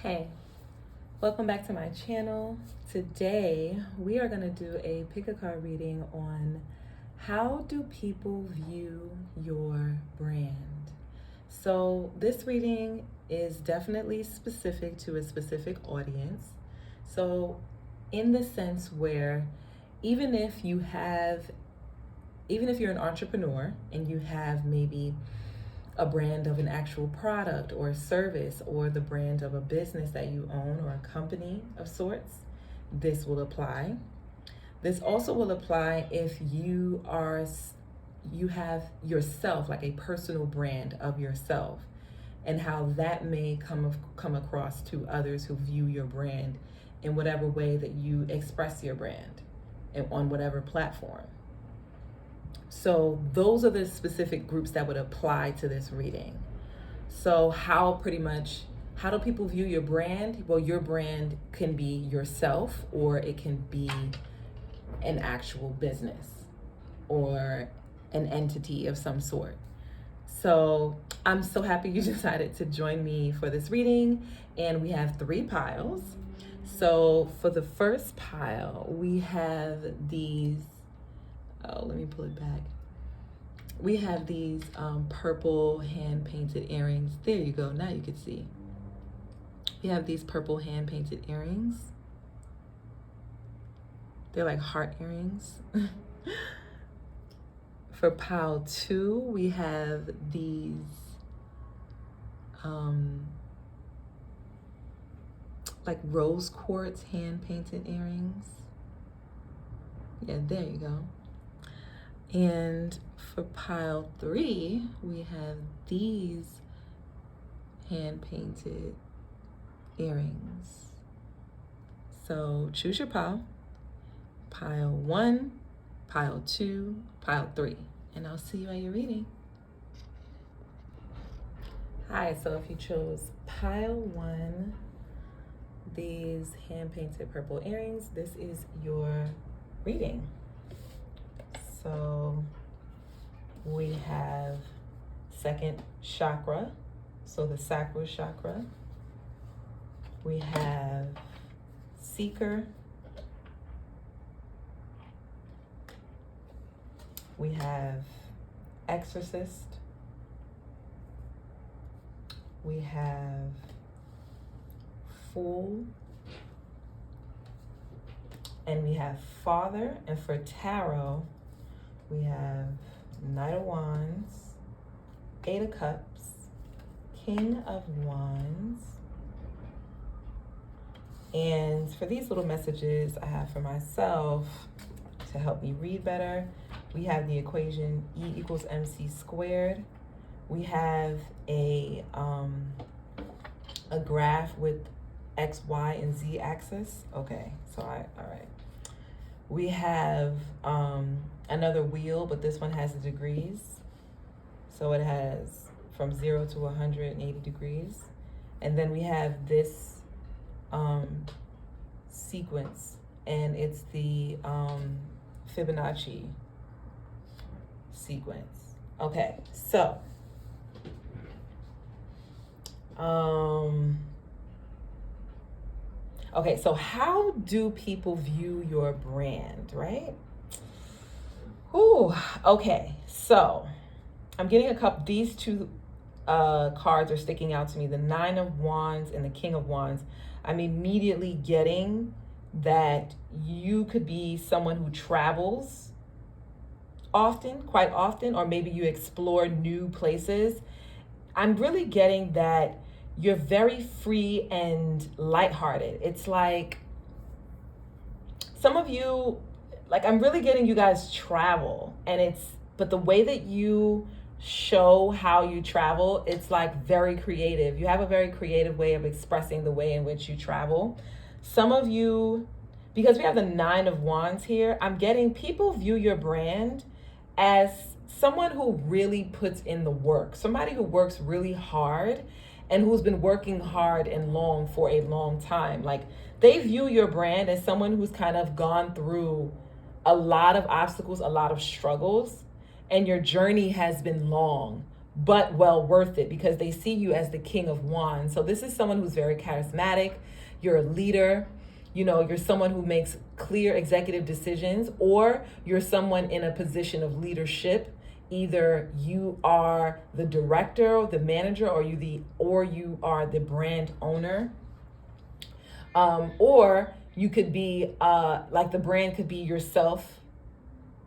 Hey, welcome back to my channel. Today we are going to do a pick a card reading on how do people view your brand. So this reading is definitely specific to a specific audience. So in the sense where even if you're an entrepreneur and you have maybe a brand of an actual product or service or the brand of a business that you own or a company of sorts, this will apply. This also will apply if you have yourself, like a personal brand of yourself, and how that may come across to others who view your brand in whatever way that you express your brand and on whatever platform. So those are the specific groups that would apply to this reading. So how do people view your brand? Well, your brand can be yourself, or it can be an actual business or an entity of some sort. So I'm so happy you decided to join me for this reading, and we have 3 piles. So for the first pile, we have these, let me pull it back. We have these purple hand-painted earrings. There you go, now you can see. We have these purple hand-painted earrings. They're like heart earrings. For pile 2, we have these like rose quartz hand-painted earrings. Yeah, there you go. And for pile 3, we have these hand-painted earrings. So choose your pile. Pile 1, pile 2, pile 3. And I'll see you at your reading. Hi, so if you chose pile 1, these hand-painted purple earrings, this is your reading. So we have second chakra, so the sacral chakra. We have seeker. We have exorcist. We have fool. And we have father. And for tarot, we have Knight of Wands, 8 of Cups, King of Wands. And for these little messages I have for myself to help me read better, we have the equation E equals MC squared. We have a graph with X, Y, and Z axis. Okay, so all right. We have another wheel, but this one has the degrees. So it has from 0 to 180 degrees. And then we have this sequence, and it's the Fibonacci sequence. Okay, so okay, so how do people view your brand, right? Ooh, okay, so I'm getting these 2 cards are sticking out to me, the 9 of Wands and the King of Wands. I'm immediately getting that you could be someone who travels often, quite often, or maybe you explore new places. I'm really getting that you're very free and lighthearted. It's like some of you, like I'm really getting you guys travel, but the way that you show how you travel, it's like very creative. You have a very creative way of expressing the way in which you travel. Some of you, because we have the 9 of Wands here, I'm getting people view your brand as someone who really puts in the work, somebody who works really hard and who's been working hard and long for a long time. Like they view your brand as someone who's kind of gone through a lot of obstacles, a lot of struggles, and your journey has been long, but well worth it because they see you as the King of Wands. So this is someone who's very charismatic. You're a leader. You know, you're someone who makes clear executive decisions, or you're someone in a position of leadership. Either you are the director or the manager, or you are the brand owner. Or you could be like the brand could be yourself,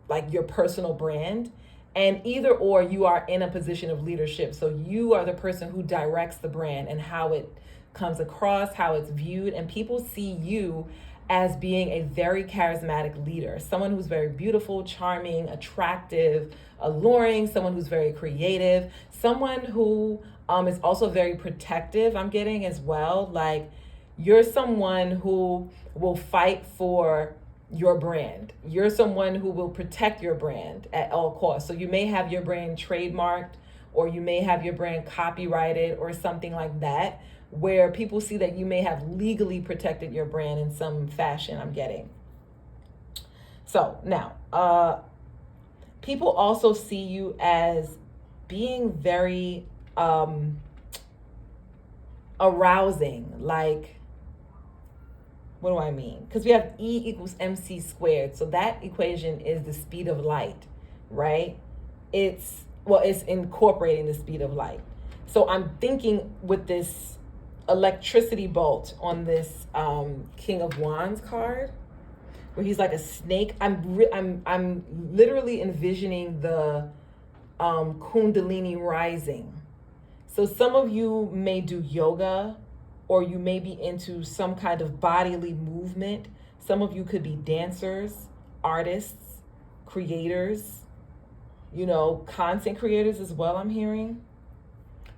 like your personal brand. And either or, you are in a position of leadership. So you are the person who directs the brand and how it comes across, how it's viewed. And people see you as being a very charismatic leader, someone who's very beautiful, charming, attractive, alluring, someone who's very creative, someone who is also very protective, I'm getting as well. Like, you're someone who will fight for your brand. You're someone who will protect your brand at all costs. So you may have your brand trademarked, or you may have your brand copyrighted or something like that, where people see that you may have legally protected your brand in some fashion, I'm getting. So now, people also see you as being very arousing. Like, what do I mean? Because we have E equals MC squared. So that equation is the speed of light, right? It's incorporating the speed of light. So I'm thinking with this electricity bolt on this King of Wands card, where he's like a snake. I'm literally envisioning the Kundalini rising. So some of you may do yoga, or you may be into some kind of bodily movement. Some of you could be dancers, artists, creators, you know, content creators as well, I'm hearing.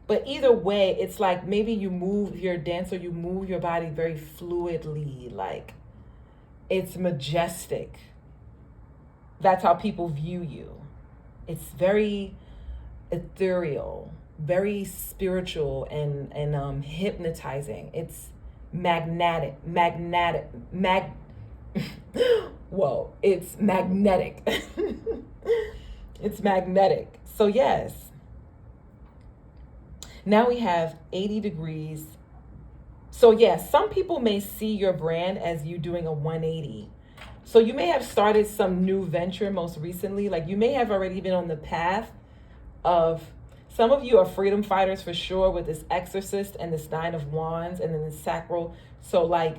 But either way, it's like maybe you move, if you're a dancer, you move your body very fluidly, like it's majestic. That's how people view you. It's very ethereal, very spiritual, and hypnotizing. It's magnetic. Whoa, it's magnetic. It's magnetic. So yes. Now we have 80 degrees. So yes, some people may see your brand as you doing a 180. So you may have started some new venture most recently. Like, you may have already been on the path of, some of you are freedom fighters for sure, with this exorcist and this 9 of wands and then the sacral. So like,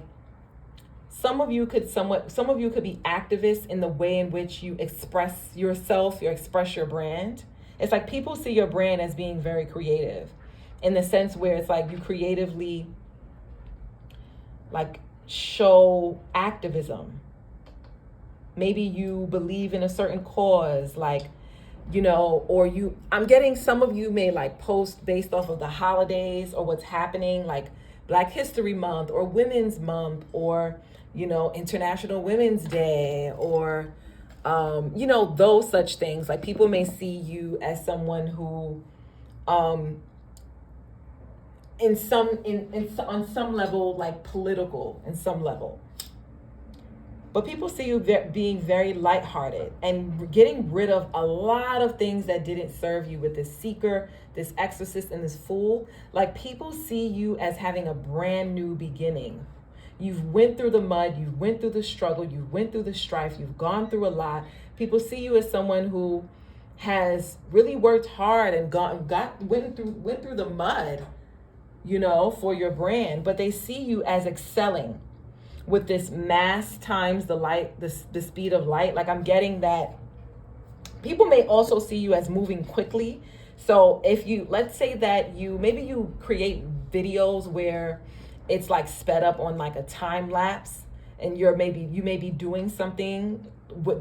some of you could be activists in the way in which you express yourself, you express your brand. It's like people see your brand as being very creative, in the sense where it's like you creatively like show activism. Maybe you believe in a certain cause, like, you know, or I'm getting some of you may like post based off of the holidays or what's happening, like Black History Month or Women's Month, or, you know, International Women's Day, or, you know, those such things. Like, people may see you as someone who, on some level, like political in some level. But people see you being very lighthearted and getting rid of a lot of things that didn't serve you, with this seeker, this exorcist, and this fool. Like, people see you as having a brand new beginning. You've went through the mud, you went through the struggle, you went through the strife, you've gone through a lot. People see you as someone who has really worked hard and went through the mud, you know, for your brand. But they see you as excelling with this mass times the light, the speed of light. Like, I'm getting that people may also see you as moving quickly. So if you, let's say that maybe you create videos where it's like sped up on like a time lapse, and you may be doing something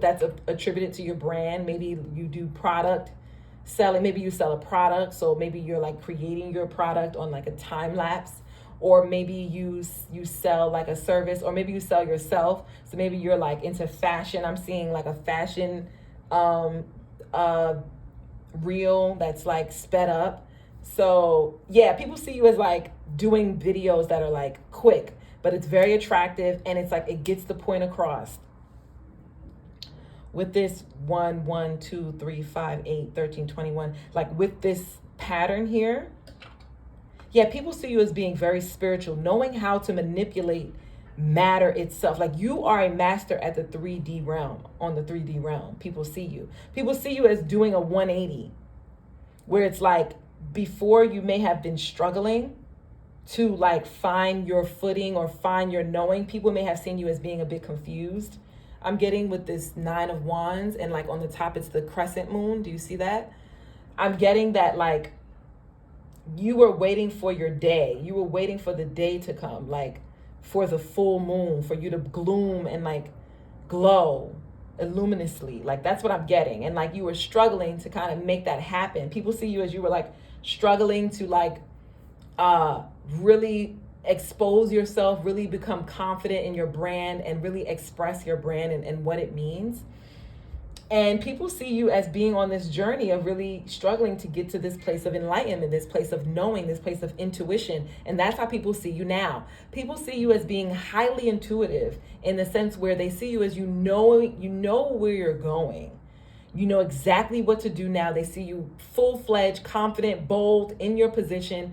that's attributed to your brand. Maybe you do product selling, maybe you sell a product, so maybe you're like creating your product on like a time lapse. Or maybe you sell like a service, or maybe you sell yourself. So maybe you're like into fashion. I'm seeing like a fashion reel that's like sped up. So yeah, people see you as like doing videos that are like quick, but it's very attractive, and it's like it gets the point across. With this 1, 1, 2, 3, 5, 8, 13, 21, like with this pattern here. Yeah, people see you as being very spiritual, knowing how to manipulate matter itself. Like you are a master at the 3D realm, on the 3D realm. People see you. People see you as doing a 180, where it's like before you may have been struggling to like find your footing or find your knowing. People may have seen you as being a bit confused. I'm getting with this 9 of Wands, and like on the top it's the crescent moon. Do you see that? I'm getting that like you were waiting for your day. You were waiting for the day to come, like for the full moon, for you to gloom and like glow illuminously. Like that's what I'm getting. And like you were struggling to kind of make that happen. People see you as you were like struggling to like really expose yourself, really become confident in your brand and really express your brand and what it means. And people see you as being on this journey of really struggling to get to this place of enlightenment, this place of knowing, this place of intuition. And that's how people see you now. People see you as being highly intuitive in the sense where they see you as you know where you're going. You know exactly what to do now. They see you full-fledged, confident, bold in your position.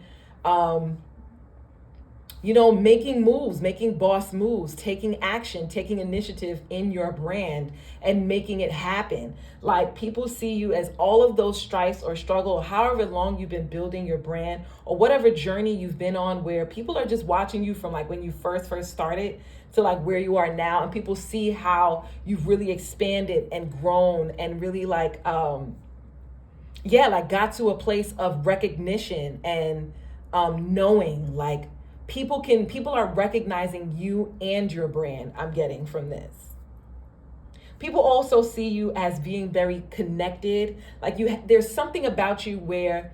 Making moves, making boss moves, taking action, taking initiative in your brand and making it happen. Like people see you as all of those strifes or struggle, however long you've been building your brand or whatever journey you've been on, where people are just watching you from like when you first started to like where you are now. And people see how you've really expanded and grown and really like, got to a place of recognition and knowing, like, people are recognizing you and your brand. I'm getting from this. People also see you as being very connected. Like there's something about you where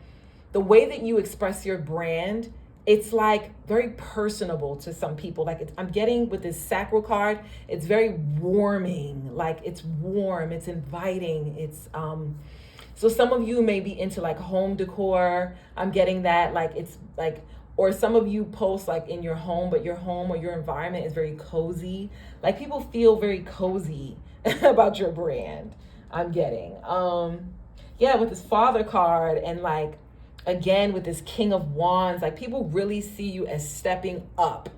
the way that you express your brand, it's like very personable to some people. Like I'm getting with this sacral card, it's very warming. Like it's warm, it's inviting. It's so some of you may be into like home decor. I'm getting that, like it's like, or some of you post like in your home, but your home or your environment is very cozy. Like people feel very cozy about your brand. I'm getting, with this Father card and like, again, with this King of Wands, like people really see you as stepping up,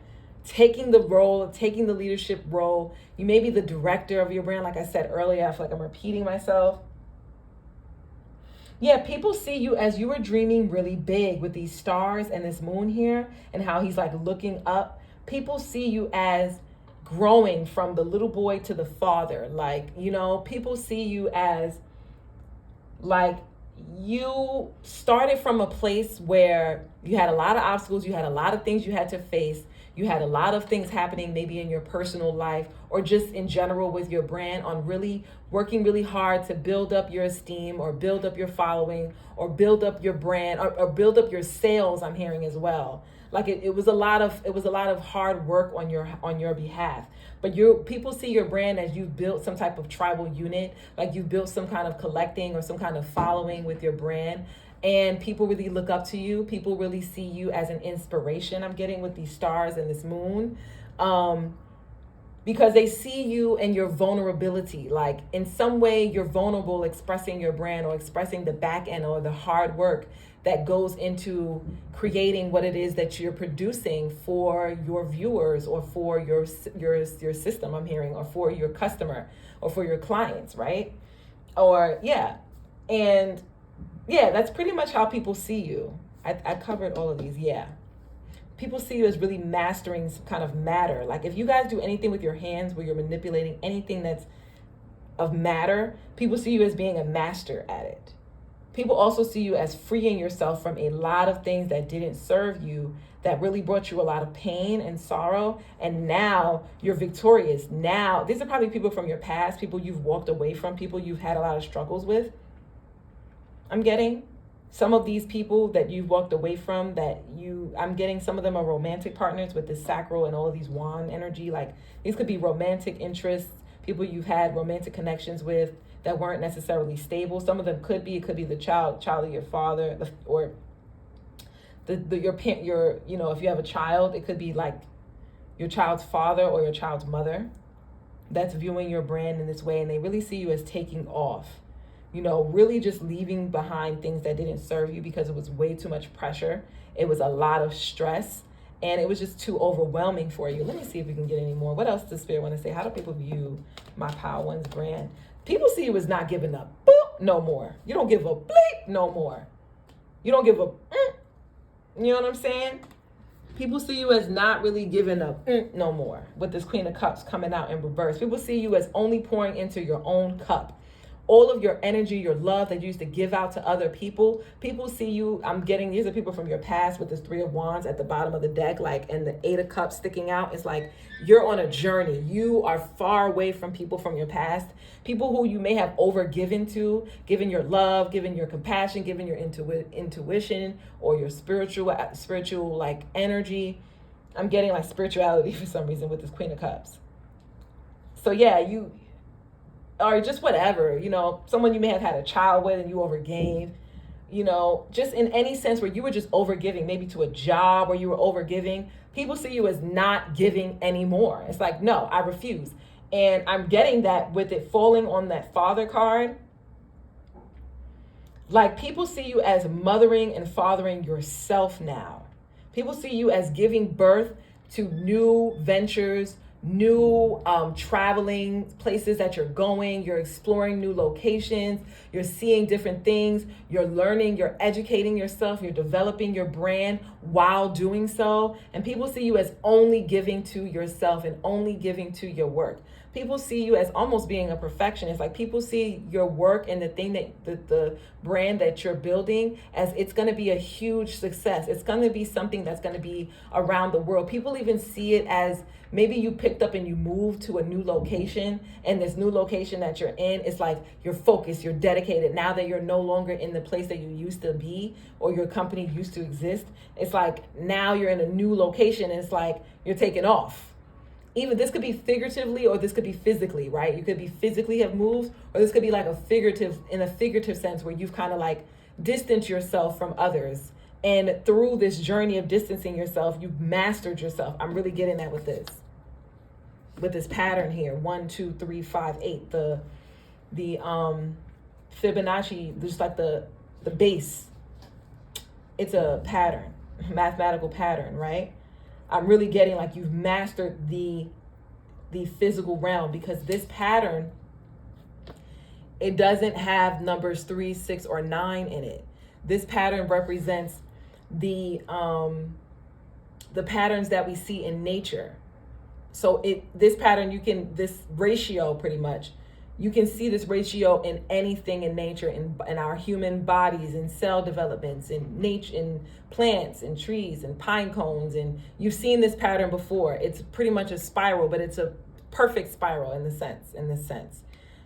taking the role, taking the leadership role. You may be the director of your brand. Like I said earlier, I feel like I'm repeating myself. Yeah, people see you as you were dreaming really big with these stars and this moon here and how he's like looking up. People see you as growing from the little boy to the father. Like, people see you as like you started from a place where you had a lot of obstacles, you had a lot of things you had to face, you had a lot of things happening maybe in your personal life or just in general with your brand, on really working really hard to build up your esteem or build up your following or build up your brand or build up your sales. I'm hearing as well. Like it was a lot of hard work on your behalf. But people see your brand as you've built some type of tribal unit, like you've built some kind of collecting or some kind of following with your brand. And people really look up to you. People really see you as an inspiration. I'm getting with these stars and this moon. Because they see you and your vulnerability. Like in some way you're vulnerable expressing your brand or expressing the back end or the hard work that goes into creating what it is that you're producing for your viewers or for your system, I'm hearing, or for your customer or for your clients, right? And that's pretty much how people see you. I covered all of these, People see you as really mastering some kind of matter. Like if you guys do anything with your hands where you're manipulating anything that's of matter, people see you as being a master at it. People also see you as freeing yourself from a lot of things that didn't serve you, that really brought you a lot of pain and sorrow. And now you're victorious. Now, these are probably people from your past, people you've walked away from, people you've had a lot of struggles with. I'm getting some of these people that you've walked away from I'm getting some of them are romantic partners with this sacral and all of these wand energy. Like these could be romantic interests, people you've had romantic connections with that weren't necessarily stable. Some of them could be the child of your father, or your if you have a child, it could be like your child's father or your child's mother that's viewing your brand in this way, and they really see you as taking off. you know, really just leaving behind things that didn't serve you because it was way too much pressure. It was a lot of stress, and it was just too overwhelming for you. Let me see if we can get any more. What else does Spirit want to say? How do people view my Power One's brand? People see you as not giving up. Boop, no more. You don't give a bleep, no more. You don't give a, you know what I'm saying? People see you as not really giving up no more, with this Queen of Cups coming out in reverse. People see you as only pouring into your own cup. All of your energy, your love that you used to give out to other people, people see you, I'm getting, these are people from your past with this Three of Wands at the bottom of the deck, like, and the Eight of Cups sticking out. It's like you're on a journey. You are far away from people from your past, people who you may have overgiven to, given your love, given your compassion, given your intuition or your spiritual like energy. I'm getting like spirituality for some reason with this Queen of Cups. So yeah, you, or just whatever, you know, someone you may have had a child with and you overgave, you know, just in any sense where you were just overgiving, maybe to a job where you were overgiving. People see you as not giving anymore. It's like, no, I refuse. And I'm getting that with it falling on that Father card. Like, people see you as mothering and fathering yourself now. People see you as giving birth to new ventures, new traveling places that you're going. You're exploring new locations. You're seeing different things. You're learning. You're educating yourself. You're developing your brand while doing so. And people see you as only giving to yourself and only giving to your work. People see you as almost being a perfectionist. Like, people see your work and the thing that the brand that you're building as it's going to be a huge success. It's going to be something that's going to be around the world. People even see it as maybe you picked up and you moved to a new location, and this new location that you're in, it's like you're focused, you're dedicated. Now that you're no longer in the place that you used to be or your company used to exist, it's like now you're in a new location and it's like you're taking off. Even this could be figuratively or this could be physically, right? You could be physically have moved, or this could be like in a figurative sense where you've kind of like distanced yourself from others. And through this journey of distancing yourself, you've mastered yourself. I'm really getting that with this pattern here. 1, 2, 3, 5, 8. The Fibonacci, just like the base. It's a pattern, mathematical pattern, right? I'm really getting like you've mastered the physical realm, because this pattern, it doesn't have numbers 3, 6, or 9 in it. This pattern represents the patterns that we see in nature. So this pattern, this ratio pretty much, you can see this ratio in anything in nature, in our human bodies, in cell developments, in nature, in plants, and trees, and pine cones. And you've seen this pattern before. It's pretty much a spiral, but it's a perfect spiral in this sense.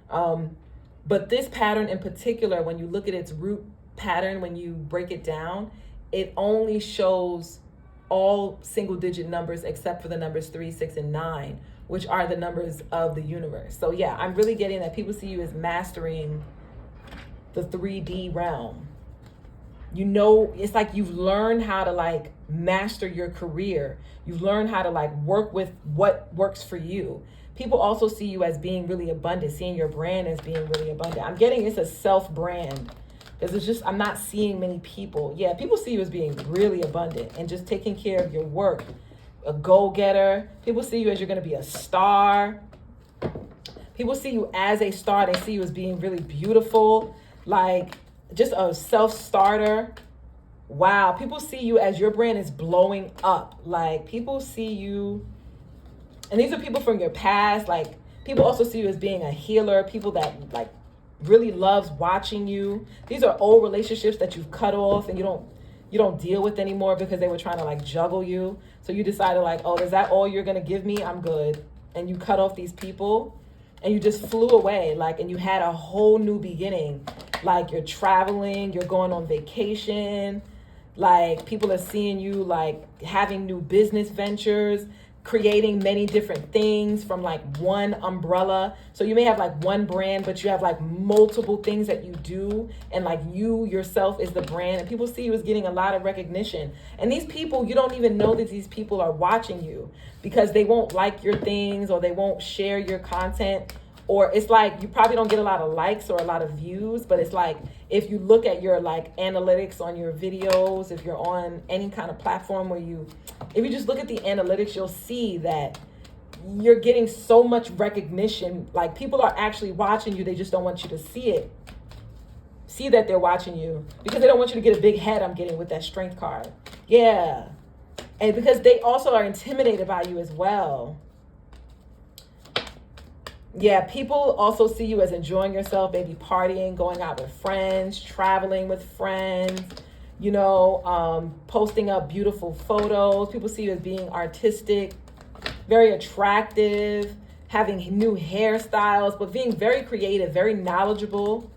But this pattern in particular, when you look at its root pattern, when you break it down, it only shows all single digit numbers except for the numbers 3, 6, and 9, which are the numbers of the universe. So yeah, I'm really getting that people see you as mastering the 3D realm. You know, it's like you've learned how to like master your career. You've learned how to like work with what works for you. People also see you as being really abundant, seeing your brand as being really abundant. I'm getting it's a self-brand, because it's just, I'm not seeing many people. Yeah, people see you as being really abundant and just taking care of your work. A go-getter. People see you as you're going to be a star. People see you as a star. They see you as being really beautiful, like just a self-starter. Wow. People see you as your brand is blowing up. Like, people see you, and these are people from your past. Like, people also see you as being a healer, people that like really loves watching you. These are old relationships that you've cut off and you don't deal with anymore because they were trying to like juggle you. So you decided like, oh, is that all you're going to give me? I'm good. And you cut off these people and you just flew away. Like, and you had a whole new beginning. Like, you're traveling, you're going on vacation. Like, people are seeing you like having new business ventures, creating many different things from like one umbrella. So you may have like one brand, but you have like multiple things that you do, and like you yourself is the brand, and people see you as getting a lot of recognition. And these people, you don't even know that these people are watching you, because they won't like your things or they won't share your content or it's like you probably don't get a lot of likes or a lot of views, but it's like if you look at your like analytics on your videos, if you're on any kind of platform where if you just look at the analytics, you'll see that you're getting so much recognition. Like people are actually watching you, they just don't want you to see that they're watching you, because they don't want you to get a big head. I'm getting with that strength card. Yeah. And because they also are intimidated by you as well. Yeah, people also see you as enjoying yourself, maybe partying, going out with friends, traveling with friends, posting up beautiful photos. People see you as being artistic, very attractive, having new hairstyles, but being very creative, very knowledgeable,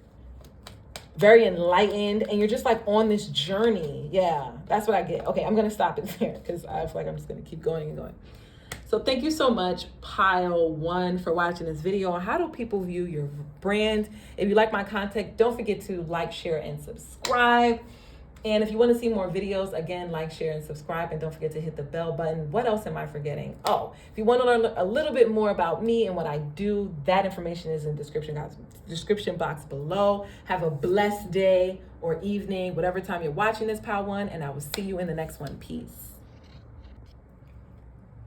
very enlightened, and you're just like on this journey. Yeah, that's what I get. Okay, I'm going to stop it there because I feel like I'm just going to keep going and going. So thank you so much, Pile 1, for watching this video on how do people view your brand. If you like my content, don't forget to like, share, and subscribe. And if you want to see more videos, again, like, share, and subscribe. And don't forget to hit the bell button. What else am I forgetting? Oh, if you want to learn a little bit more about me and what I do, that information is in the description box below. Have a blessed day or evening, whatever time you're watching this, Pile 1. And I will see you in the next one. Peace.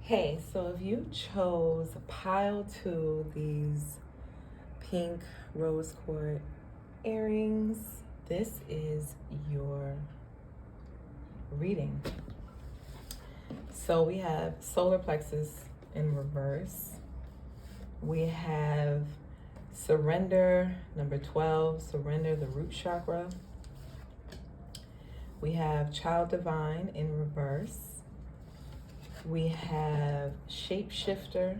Hey, so if you chose Pile 2, these pink rose quartz earrings, this is your reading. So we have solar plexus in reverse. We have surrender, number 12, surrender the root chakra. We have child divine in reverse. We have shapeshifter.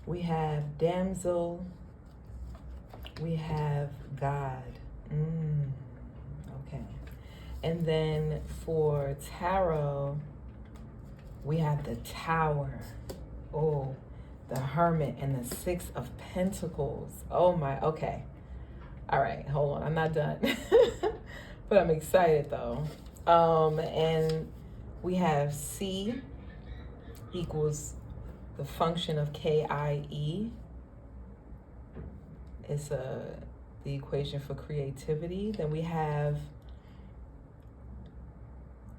We have damsel. We have God. Okay. And then for tarot, we have the Tower. Oh, the Hermit and the Six of Pentacles. Oh my, okay. All right, hold on, I'm not done. But I'm excited though. And we have C equals the function of KIE. It's the equation for creativity. Then we have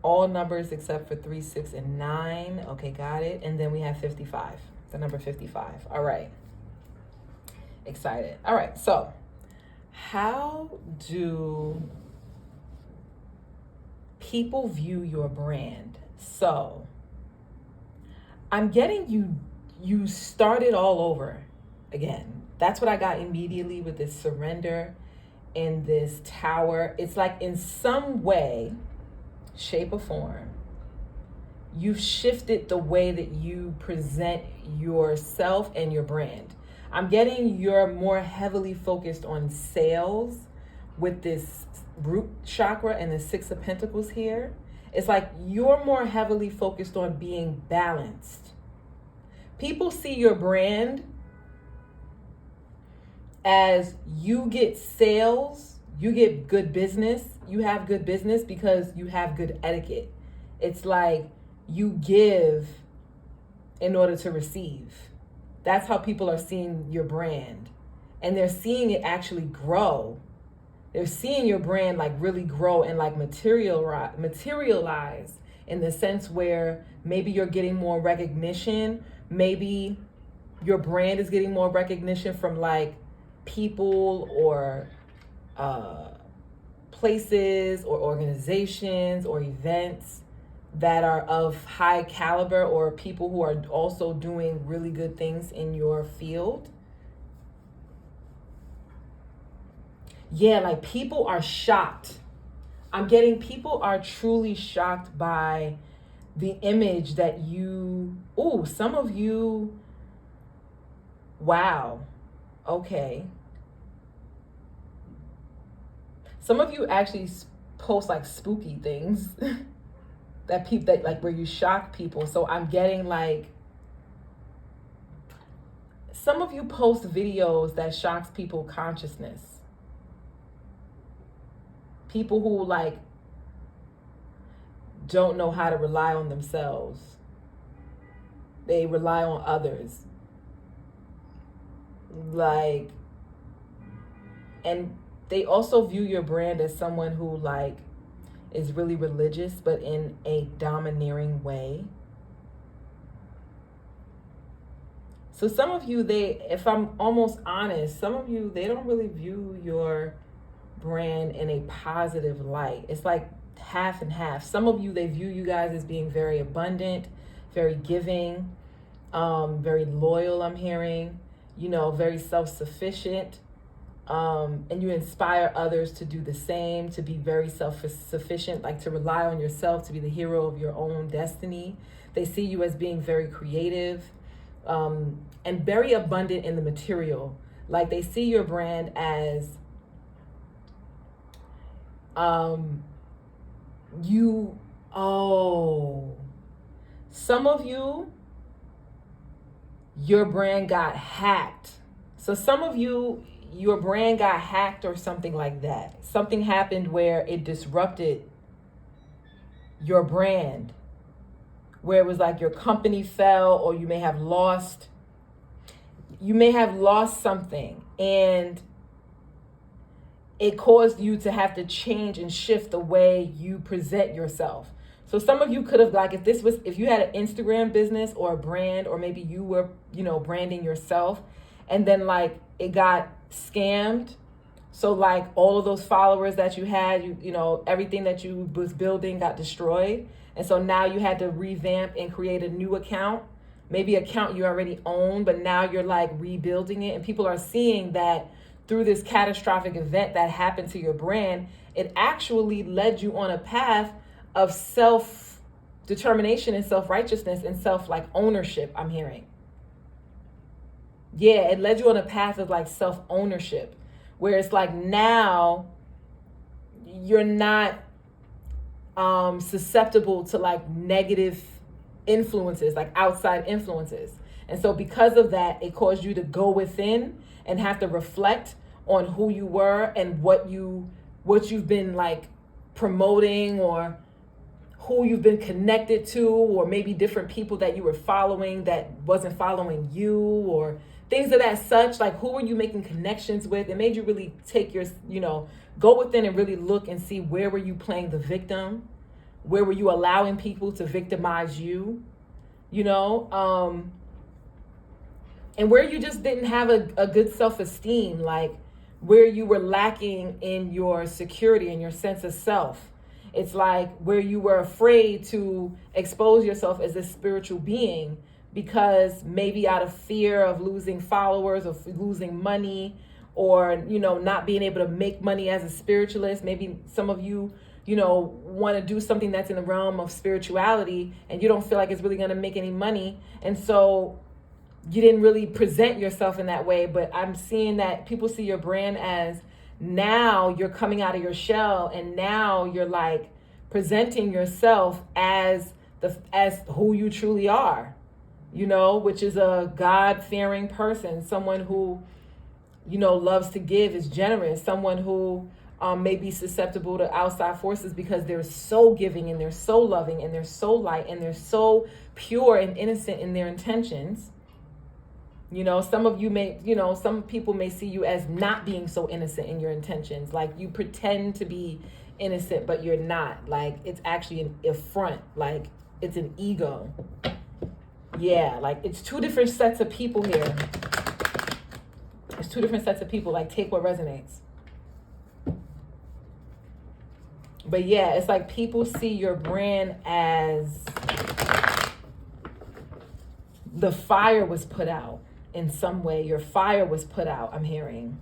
all numbers except for 3, 6, and 9. Okay, got it. And then we have 55, the number 55. All right. Excited. All right, so how do people view your brand? So I'm getting you started all over again. That's what I got immediately with this surrender and this tower. It's like in some way, shape or form, you've shifted the way that you present yourself and your brand. I'm getting you're more heavily focused on sales with this root chakra and the Six of Pentacles here. It's like you're more heavily focused on being balanced. People see your brand as you get sales, you get good business, you have good business because you have good etiquette. It's like you give in order to receive. That's how people are seeing your brand. And they're seeing it actually grow. They're seeing your brand like really grow and like materialize in the sense where maybe you're getting more recognition. Maybe your brand is getting more recognition from like people or places or organizations or events that are of high caliber, or people who are also doing really good things in your field. Yeah, like people are shocked. I'm getting people are truly shocked by the image that some of you, wow, okay. Some of you actually post like spooky things that people that like where you shock people. So I'm getting like some of you post videos that shocks people consciousness. People who like don't know how to rely on themselves. They rely on others. like, and they also view your brand as someone who like is really religious, but in a domineering way. So some of you, if I'm almost honest, some of you, they don't really view your brand in a positive light. It's like half and half. Some of you, they view you guys as being very abundant, very giving, very loyal, I'm hearing, very self-sufficient. And you inspire others to do the same, to be very self-sufficient, like to rely on yourself, to be the hero of your own destiny. They see you as being very creative, and very abundant in the material. Like they see your brand as some of you, your brand got hacked. So some of you, your brand got hacked or something like that. Something happened where it disrupted your brand, where it was like your company fell, or you may have lost something, and it caused you to have to change and shift the way you present yourself. So some of you could have, like, if you had an Instagram business or a brand, or maybe you were, branding yourself, and then like it got scammed. So like all of those followers that you had, everything that you was building got destroyed. And so now you had to revamp and create a new account, maybe account you already own, but now you're like rebuilding it. And people are seeing that through this catastrophic event that happened to your brand, it actually led you on a path of self-determination and self-righteousness and ownership, I'm hearing. Yeah, it led you on a path of like self-ownership, where it's like now you're not susceptible to like negative influences, like outside influences. And so because of that, it caused you to go within and have to reflect on who you were and what you've been like promoting, or who you've been connected to, or maybe different people that you were following that wasn't following you, or things of that such. Like, who were you making connections with? It made you really take your, go within and really look and see, where were you playing the victim? Where were you allowing people to victimize you? And where you just didn't have a good self-esteem, like where you were lacking in your security and your sense of self. It's like where you were afraid to expose yourself as a spiritual being, because maybe out of fear of losing followers, or losing money, or, not being able to make money as a spiritualist. Maybe some of you, want to do something that's in the realm of spirituality, and you don't feel like it's really going to make any money. And so you didn't really present yourself in that way. But I'm seeing that people see your brand as, now you're coming out of your shell, and now you're like presenting yourself as who you truly are, which is a God-fearing person, someone who, loves to give, is generous, someone who may be susceptible to outside forces because they're so giving, and they're so loving, and they're so light, and they're so pure and innocent in their intentions. Some of you may, some people may see you as not being so innocent in your intentions. Like you pretend to be innocent, but you're not. Like it's actually an affront. Like it's an ego. Yeah, like it's two different sets of people here. It's two different sets of people. Like take what resonates. But yeah, it's like people see your brand as the fire was put out. In some way, your fire was put out, I'm hearing.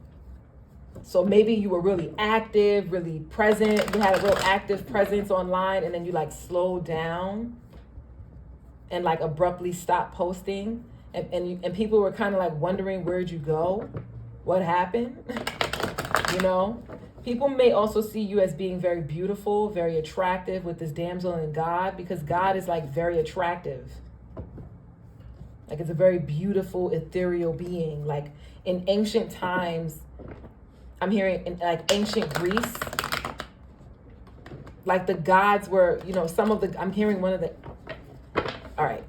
So maybe you were really active, really present. You had a real active presence online, and then you like slowed down and like abruptly stopped posting. And people were kind of like wondering, where'd you go? What happened? People may also see you as being very beautiful, very attractive, with this damsel in God, because God is like very attractive. Like it's a very beautiful, ethereal being. Like in ancient times, I'm hearing in like ancient Greece, like the gods were, I'm hearing one of the, all right.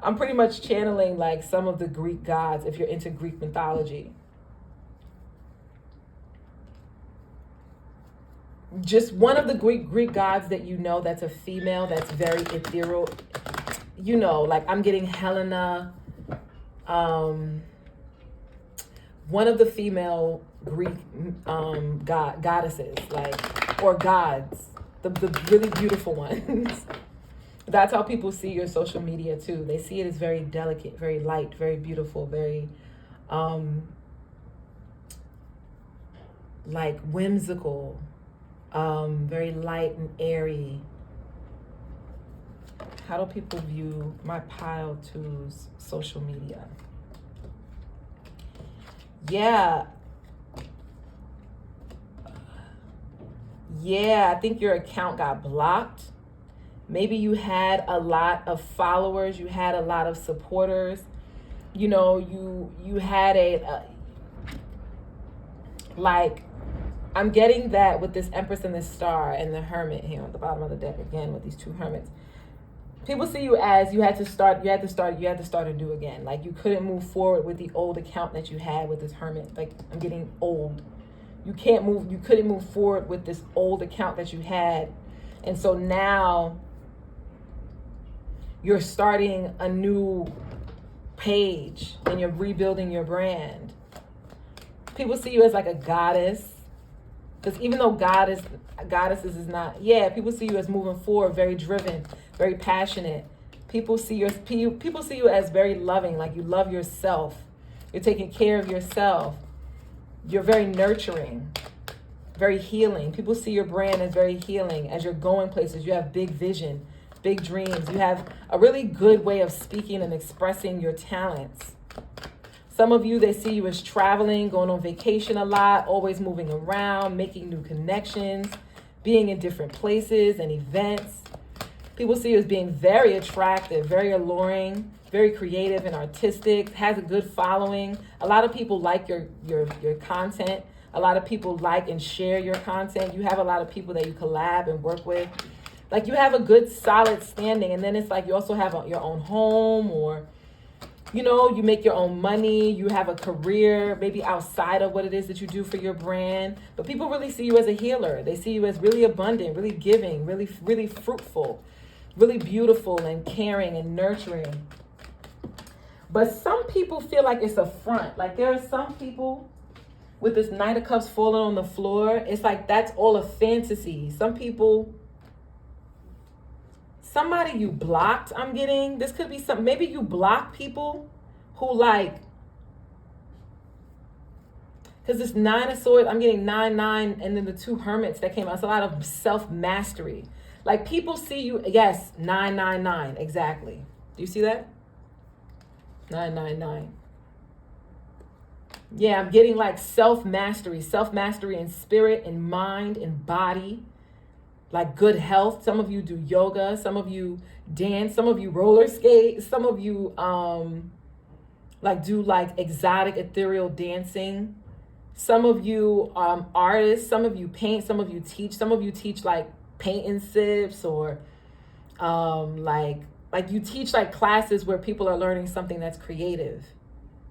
I'm pretty much channeling like some of the Greek gods if you're into Greek mythology. Just one of the Greek gods that you know that's a female, that's very ethereal. You know, like I'm getting Helena, one of the female Greek goddesses, like, or gods, the really beautiful ones. That's how people see your social media too. They see it as very delicate, very light, very beautiful, very like whimsical, very light and airy. How do people view my pile two's social media? Yeah, I think your account got blocked. Maybe you had a lot of followers, you had a lot of supporters. You know, you had like, I'm getting that with this Empress and this Star and the Hermit here on the bottom of the deck again with these two hermits. People see you as you had to start anew again. Like you couldn't move forward with the old account that you had with this Hermit. Like I'm getting old. You couldn't move forward with this old account that you had. And so now you're starting a new page and you're rebuilding your brand. People see you as like a goddess. Because even though goddesses is not, people see you as moving forward, very driven, very passionate. People see you as very loving, like you love yourself. You're taking care of yourself. You're very nurturing, very healing. People see your brand as very healing. As you're going places, you have big vision, big dreams. You have a really good way of speaking and expressing your talents. Some of you, they see you as traveling, going on vacation a lot, always moving around, making new connections, being in different places and events. People see you as being very attractive, very alluring, very creative and artistic, has a good following. A lot of people like your content. A lot of people like and share your content. You have a lot of people that you collab and work with. Like you have a good solid standing. And then it's like you also have your own home, or you know, you make your own money, you have a career, maybe outside of what it is that you do for your brand. But people really see you as a healer. They see you as really abundant, really giving, really, really fruitful, really beautiful and caring and nurturing. But some people feel like it's a front. Like there are some people with this Knight of Cups falling on the floor. It's like that's all a fantasy. Some people, somebody you blocked, I'm getting. This could be maybe you block people who like, because this 9 of Swords, I'm getting 9, and then the 2 Hermits that came out. It's a lot of self-mastery. Like people see you, yes, 9, exactly. Do you see that? 9. Yeah, I'm getting like self-mastery in spirit, in mind, in body. Like good health. Some of you do yoga, some of you dance, some of you roller skate, some of you like do like exotic ethereal dancing. Some of you artists, some of you paint, some of you teach like painting sips, or like you teach like classes where people are learning something that's creative.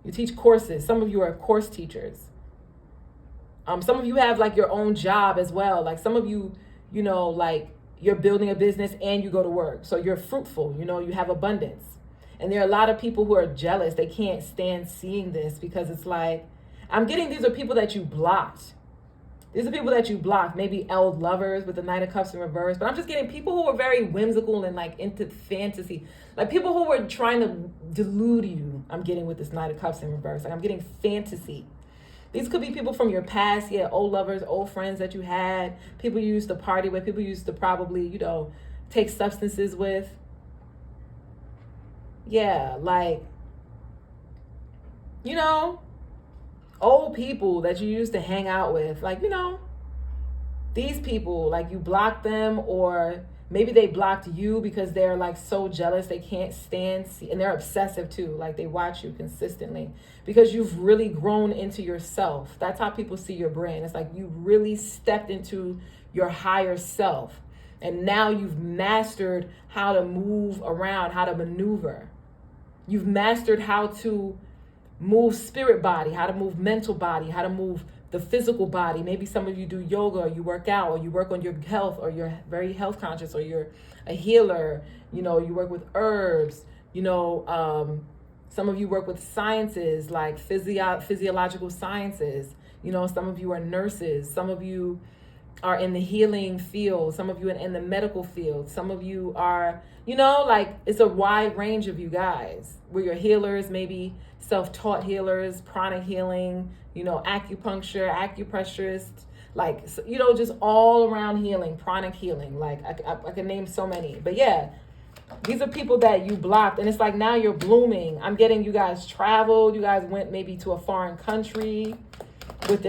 You teach courses. Some of you are course teachers. Some of you have like your own job as well. Like some of you, you know, like you're building a business and you go to work. So you're fruitful, you know, you have abundance. And there are a lot of people who are jealous. They can't stand seeing this because it's like, I'm getting these are people that you blocked. These are people that you blocked. Maybe old lovers with the Knight of Cups in reverse. But I'm just getting people who are very whimsical and like into fantasy. Like people who were trying to delude you. I'm getting with this Knight of Cups in reverse. Like I'm getting fantasy. These could be people from your past, old lovers, old friends that you had, people you used to party with, people you used to probably, you know, take substances with. Yeah, like, you know, old people that you used to hang out with. Like, you know, these people, like you blocked them, or maybe they blocked you because they're like so jealous they can't stand, and they're obsessive too. Like they watch you consistently because you've really grown into yourself. That's how people see your brand. It's like you really stepped into your higher self, and now you've mastered how to move around, how to maneuver. You've mastered how to move spirit body, how to move mental body, how to move the physical body. Maybe some of you do yoga, or you work out, or you work on your health, or you're very health conscious, or you're a healer. You know, you work with herbs. You know, some of you work with sciences like physiological sciences. You know, some of you are nurses. Some of you are in the healing field. Some of you are in the medical field. Some of you are, you know, like it's a wide range of you guys where you're healers, maybe self-taught healers, pranic healing, you know, acupuncture, acupressurists, like, you know, just all around healing, pranic healing. Like I can name so many, but yeah, these are people that you blocked, and it's like now you're blooming. I'm getting you guys traveled. You guys went maybe to a foreign country with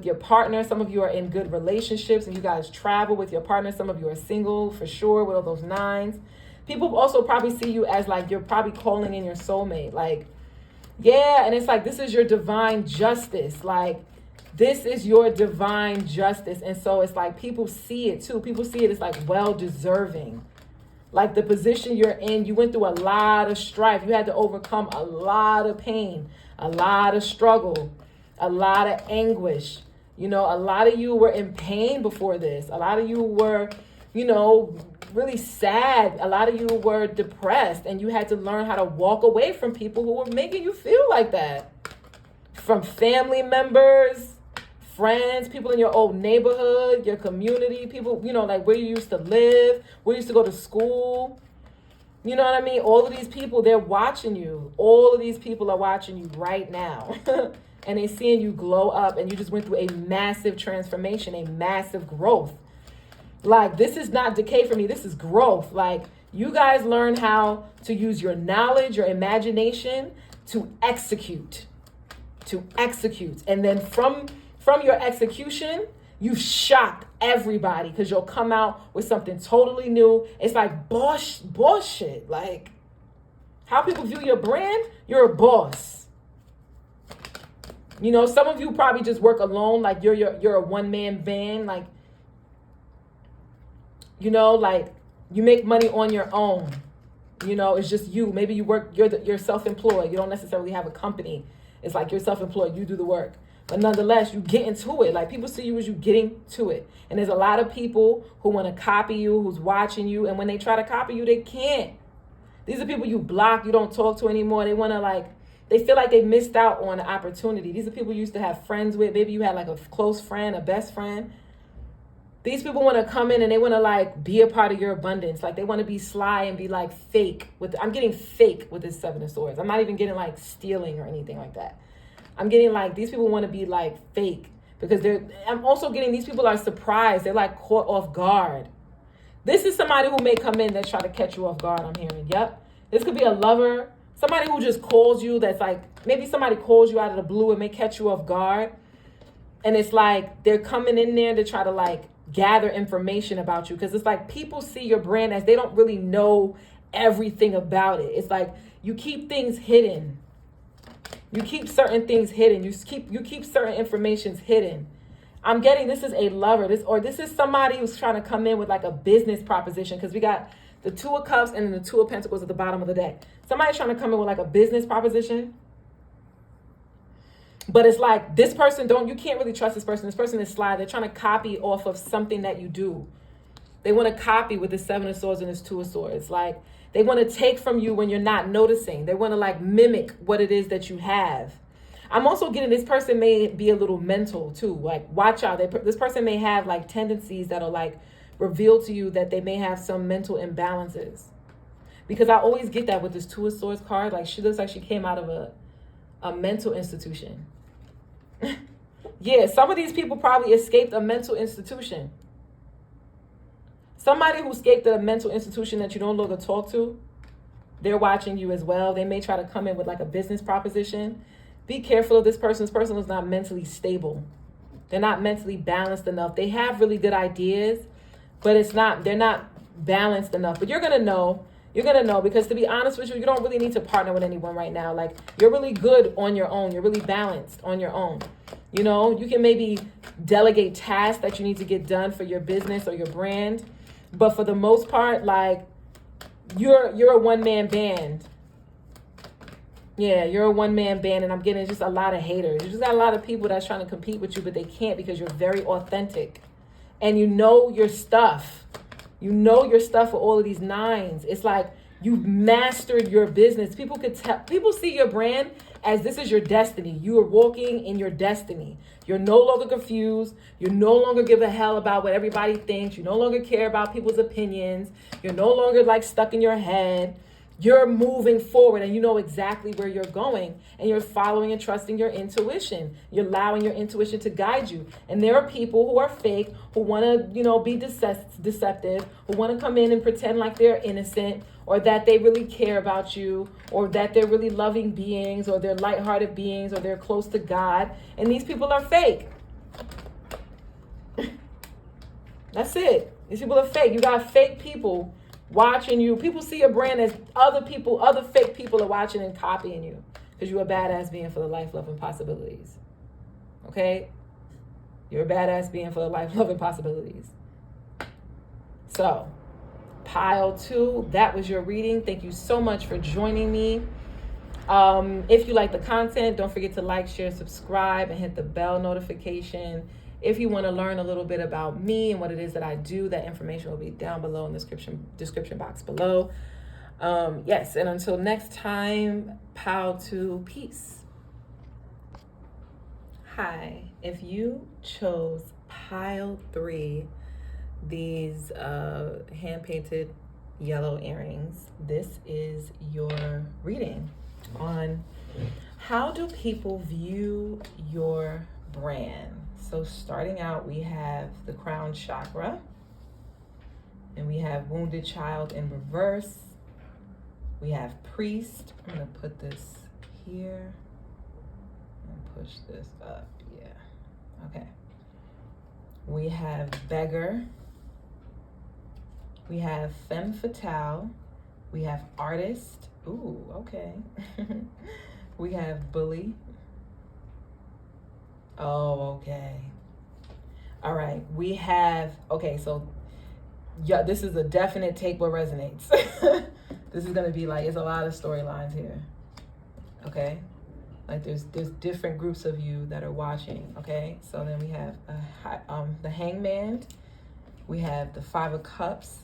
your partner. Some of you are in good relationships and you guys travel with your partner. Some of you are single for sure with all those nines. People also probably see you as like you're probably calling in your soulmate. Like, yeah, and it's like this is your divine justice. Like, this is your divine justice. And so it's like people see it too. People see it as like well deserving. Like the position you're in, you went through a lot of strife. You had to overcome a lot of pain, a lot of struggle, a lot of anguish. You know, a lot of you were in pain before this. A lot of you were, you know, really sad. A lot of you were depressed, and you had to learn how to walk away from people who were making you feel like that. From family members, friends, people in your old neighborhood, your community, people, you know, like where you used to live, where you used to go to school. You know what I mean? All of these people, they're watching you. All of these people are watching you right now. And they're seeing you glow up, and you just went through a massive transformation, a massive growth. Like, this is not decay for me. This is growth. Like, you guys learn how to use your knowledge, your imagination to execute. And then from your execution, you shock everybody because you'll come out with something totally new. It's like bullshit. Like, how people view your brand, you're a boss. You know, some of you probably just work alone, like you're a one-man band, like, you know, like you make money on your own. You know, it's just you. Maybe you work, you're self-employed. You don't necessarily have a company. It's like you're self-employed, you do the work. But nonetheless, you get into it. Like, people see you as you getting to it. And there's a lot of people who want to copy you, who's watching you. And when they try to copy you, they can't. These are people you block, you don't talk to anymore. They want to like, they feel like they missed out on an opportunity. These are people you used to have friends with. Maybe you had like a close friend, a best friend. These people want to come in and they want to like be a part of your abundance. Like, they want to be sly and be like fake. I'm getting fake with this Seven of Swords. I'm not even getting like stealing or anything like that. I'm getting like, these people want to be like fake because I'm also getting these people are surprised. They're like caught off guard. This is somebody who may come in that try to catch you off guard, I'm hearing. Yep. This could be a lover. Somebody who just calls you, that's like, maybe somebody calls you out of the blue and may catch you off guard. And it's like, they're coming in there to try to like gather information about you. Because it's like, people see your brand as they don't really know everything about it. It's like, you keep things hidden. You keep certain things hidden. You keep certain informations hidden. I'm getting this is a lover. This is somebody who's trying to come in with like a business proposition, because we got the Two of Cups and then the Two of Pentacles at the bottom of the deck. Somebody's trying to come in with like a business proposition. But it's like, this person, you can't really trust this person. This person is sly. They're trying to copy off of something that you do. They want to copy with the Seven of Swords and this Two of Swords. Like, they want to take from you when you're not noticing. They want to like mimic what it is that you have. I'm also getting this person may be a little mental too. Like, watch out. This person may have like tendencies that are like reveal to you that they may have some mental imbalances. Because I always get that with this Two of Swords card. Like, she looks like she came out of a mental institution. Yeah, some of these people probably escaped a mental institution. Somebody who escaped a mental institution that you don't look or talk to, they're watching you as well. They may try to come in with like a business proposition. Be careful of this person. This person is not mentally stable. They're not mentally balanced enough. They have really good ideas, but they're not balanced enough. But you're going to know. You're going to know, because to be honest with you, you don't really need to partner with anyone right now. Like, you're really good on your own. You're really balanced on your own. You know, you can maybe delegate tasks that you need to get done for your business or your brand. But for the most part, like, you're a one-man band. Yeah, you're a one-man band, and I'm getting just a lot of haters. You just got a lot of people that's trying to compete with you, but they can't because you're very authentic. And you know your stuff. You know your stuff with all of these nines. It's like you've mastered your business. People could tell. People see your brand as this is your destiny. You are walking in your destiny. You're no longer confused. You no longer give a hell about what everybody thinks. You no longer care about people's opinions. You're no longer like stuck in your head. You're moving forward and you know exactly where you're going, and you're following and trusting your intuition. You're allowing your intuition to guide you. And there are people who are fake, who want to, be deceptive, who want to come in and pretend like they're innocent, or that they really care about you, or that they're really loving beings, or they're lighthearted beings, or they're close to God. And these people are fake. That's it. These people are fake. You got fake people watching you. People see your brand as other fake people are watching and copying you because you're a badass being for the life, love, and possibilities. Okay? You're a badass being for the life, love, and possibilities. So, pile 2, that was your reading. Thank you so much for joining me. If you like the content, don't forget to like, share, subscribe, and hit the bell notification. If you want to learn a little bit about me and what it is that I do, that information will be down below in the description box below. Yes, and until next time, pile 2, peace. Hi, if you chose pile 3, these hand-painted yellow earrings, this is your reading on how do people view your brand. So starting out, we have the crown chakra, and we have wounded child in reverse. We have priest. I'm going to put this here and push this up. Yeah. Okay. We have beggar. We have femme fatale. We have artist. Ooh, okay. We have bully. Oh, okay. All right. We have, okay, so yeah, this is a definite take what resonates. This is going to be like, it's a lot of storylines here. Okay. Like there's different groups of you that are watching. Okay. So then we have the hangman. We have the 5 of cups.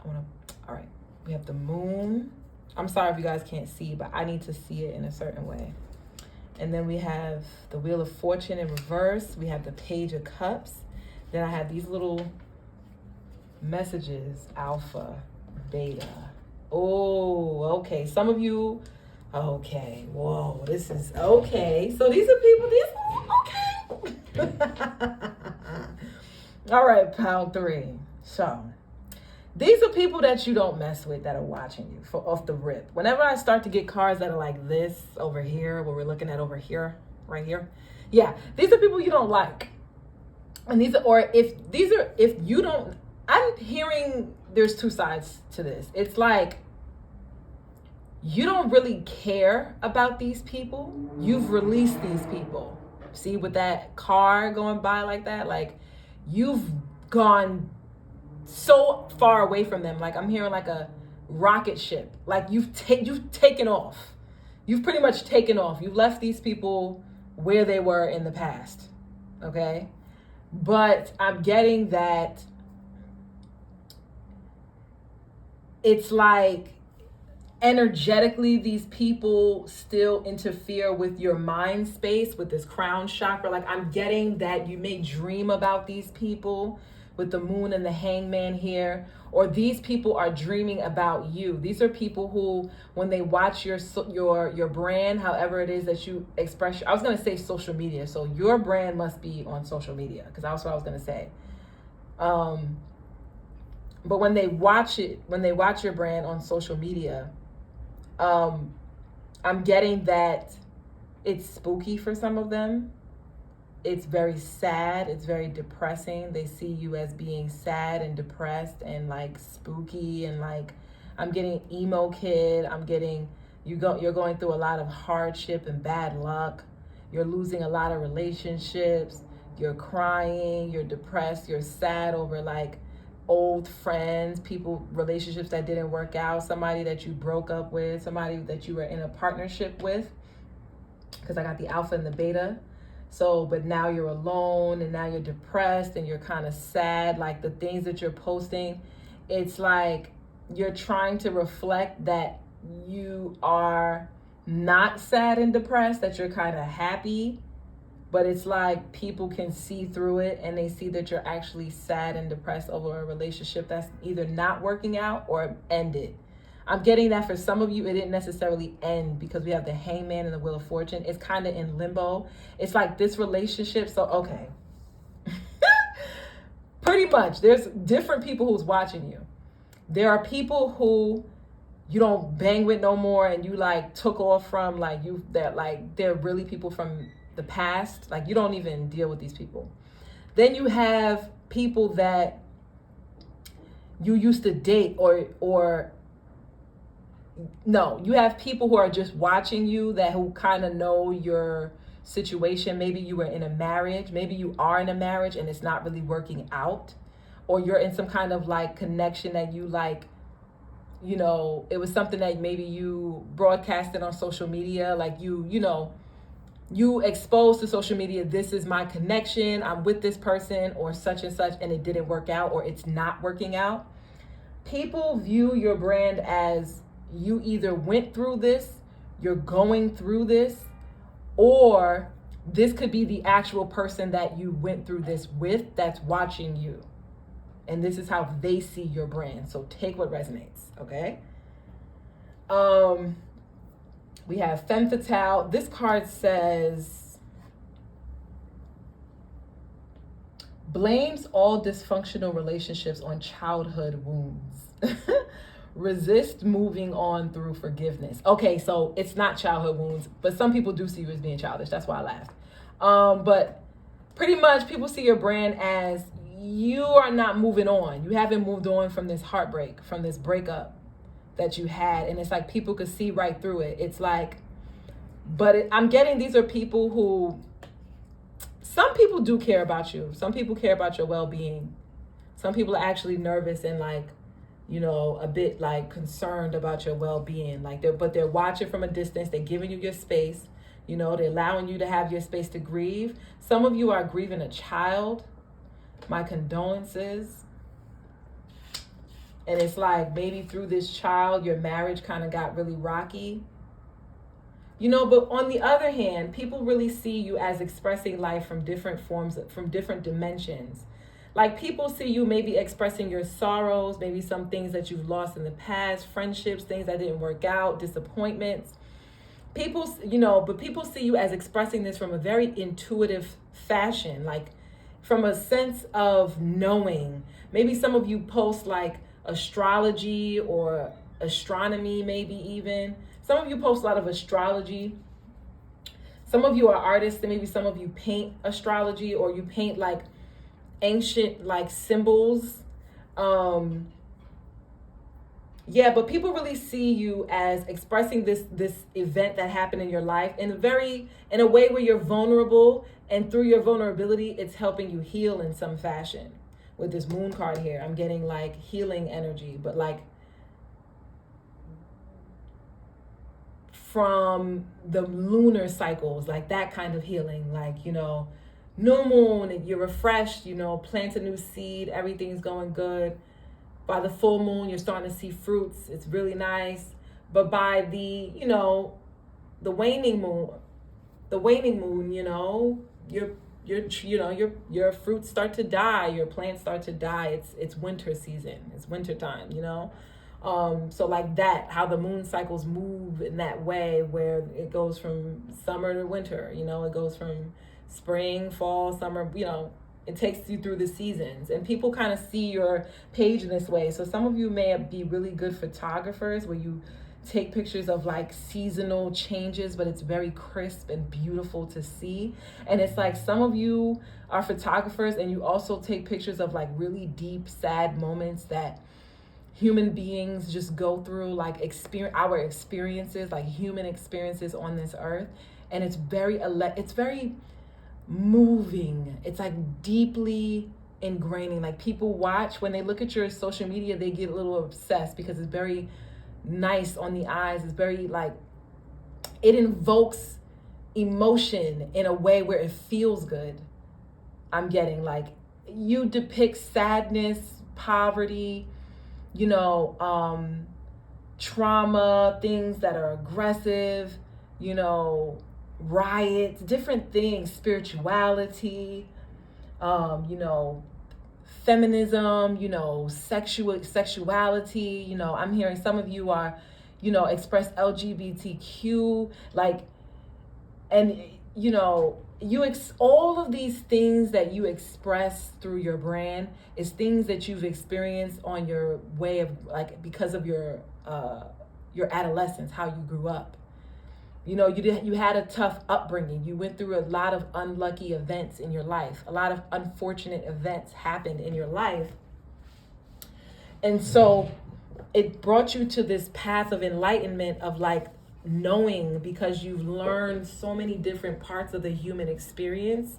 All right. We have the moon. I'm sorry if you guys can't see, but I need to see it in a certain way. And then we have the Wheel of Fortune in reverse. We have the Page of Cups. Then I have these little messages, alpha, beta. Oh, okay. Some of you, okay. Whoa, this is, okay. So these are people, okay. All right, pile 3. So these are people that you don't mess with that are watching you off the rip. Whenever I start to get cards that are like this over here, what we're looking at over here, right here. Yeah, these are people you don't like. And if you don't, I'm hearing there's 2 sides to this. It's like, you don't really care about these people. You've released these people. See, with that car going by like that, like you've gone so far away from them. Like I'm hearing like a rocket ship. Like you've taken off. You've pretty much taken off. You've left these people where they were in the past. Okay? But I'm getting that it's like energetically these people still interfere with your mind space with this crown chakra. Like I'm getting that you may dream about these people with the moon and the hangman here, or these people are dreaming about you. These are people who, when they watch your brand, however it is that you express, I was going to say social media. So your brand must be on social media, because that's what I was going to say. But when they watch your brand on social media, I'm getting that it's spooky for some of them. It's very sad. It's very depressing. They see you as being sad and depressed and like spooky, and like I'm getting emo kid. I'm getting you're going through a lot of hardship and bad luck. You're losing a lot of relationships. You're crying. You're depressed. You're sad over like old friends, relationships that didn't work out, somebody that you broke up with, somebody that you were in a partnership with, because I got the alpha and the beta. So, but now you're alone and now you're depressed and you're kind of sad. Like the things that you're posting, it's like you're trying to reflect that you are not sad and depressed, that you're kind of happy. But it's like people can see through it and they see that you're actually sad and depressed over a relationship that's either not working out or ended. I'm getting that for some of you, it didn't necessarily end because we have the Hangman and the Wheel of Fortune. It's kind of in limbo. It's like this relationship. So, okay. Pretty much, there's different people who's watching you. There are people who you don't bang with no more and you like took off from, like they're really people from the past. Like you don't even deal with these people. Then you have people that you used to date or no, you have people who are just watching you who kind of know your situation. Maybe you were in a marriage, maybe you are in a marriage and it's not really working out, or you're in some kind of like connection that you like, you know, it was something that maybe you broadcasted on social media, like you exposed to social media, this is my connection, I'm with this person or such and such, and it didn't work out or it's not working out. People view your brand as you either went through this, you're going through this, or this could be the actual person that you went through this with that's watching you. And this is how they see your brand. So take what resonates, okay? We have Femme Fatale. This card says, blames all dysfunctional relationships on childhood wounds. Resist moving on through forgiveness. Okay, so it's not childhood wounds, but some people do see you as being childish. That's why I laughed. But pretty much people see your brand as you are not moving on. You haven't moved on from this heartbreak, from this breakup that you had. And it's like people could see right through it. It's like, I'm getting these are people who, some people do care about you. Some people care about your well-being. Some people are actually nervous and like, you know, a bit like concerned about your well-being. Like they're watching from a distance. They're giving you your space. You know, they're allowing you to have your space to grieve. Some of you are grieving a child. My condolences. And it's like maybe through this child, your marriage kind of got really rocky. You know, but on the other hand, people really see you as expressing life from different forms, from different dimensions. Like people see you maybe expressing your sorrows, maybe some things that you've lost in the past, friendships, things that didn't work out, disappointments. People, you know, but people see you as expressing this from a very intuitive fashion, like from a sense of knowing. Maybe some of you post like astrology or astronomy, maybe even. Some of you post a lot of astrology. Some of you are artists, and maybe some of you paint astrology or you paint like ancient like symbols. Yeah, but people really see you as expressing this event that happened in your life in a way where you're vulnerable, and through your vulnerability it's helping you heal in some fashion. With this moon card here, I'm getting like healing energy, but like from the lunar cycles, like that kind of healing, like, you know, new moon and you're refreshed, you know, plant a new seed, everything's going good. By the full moon, you're starting to see fruits. It's really nice. But by the, you know, the waning moon, you know, your fruits start to die, your plants start to die. It's winter season. It's winter time, you know. So like that, how the moon cycles move in that way, where it goes from summer to winter, you know, it goes from spring, fall, summer, you know, it takes you through the seasons, and people kind of see your page in this way. So some of you may be really good photographers where you take pictures of like seasonal changes, but it's very crisp and beautiful to see. And it's like some of you are photographers and you also take pictures of like really deep, sad moments that human beings just go through, like our experiences, like human experiences on this earth. And it's very moving. It's like deeply ingraining. Like, people watch, when they look at your social media, they get a little obsessed because it's very nice on the eyes. It's very like, it invokes emotion in a way where it feels good. I'm getting like, you depict sadness, poverty, you know, trauma, things that are aggressive, you know, riots, different things, spirituality, you know, feminism, you know, sexuality, you know, I'm hearing some of you are, you know, express LGBTQ, like, and, you know, all of these things that you express through your brand is things that you've experienced on your way of, like, because of your adolescence, how you grew up. You know, you had a tough upbringing. You went through a lot of unlucky events in your life. A lot of unfortunate events happened in your life. And so it brought you to this path of enlightenment of like knowing, because you've learned so many different parts of the human experience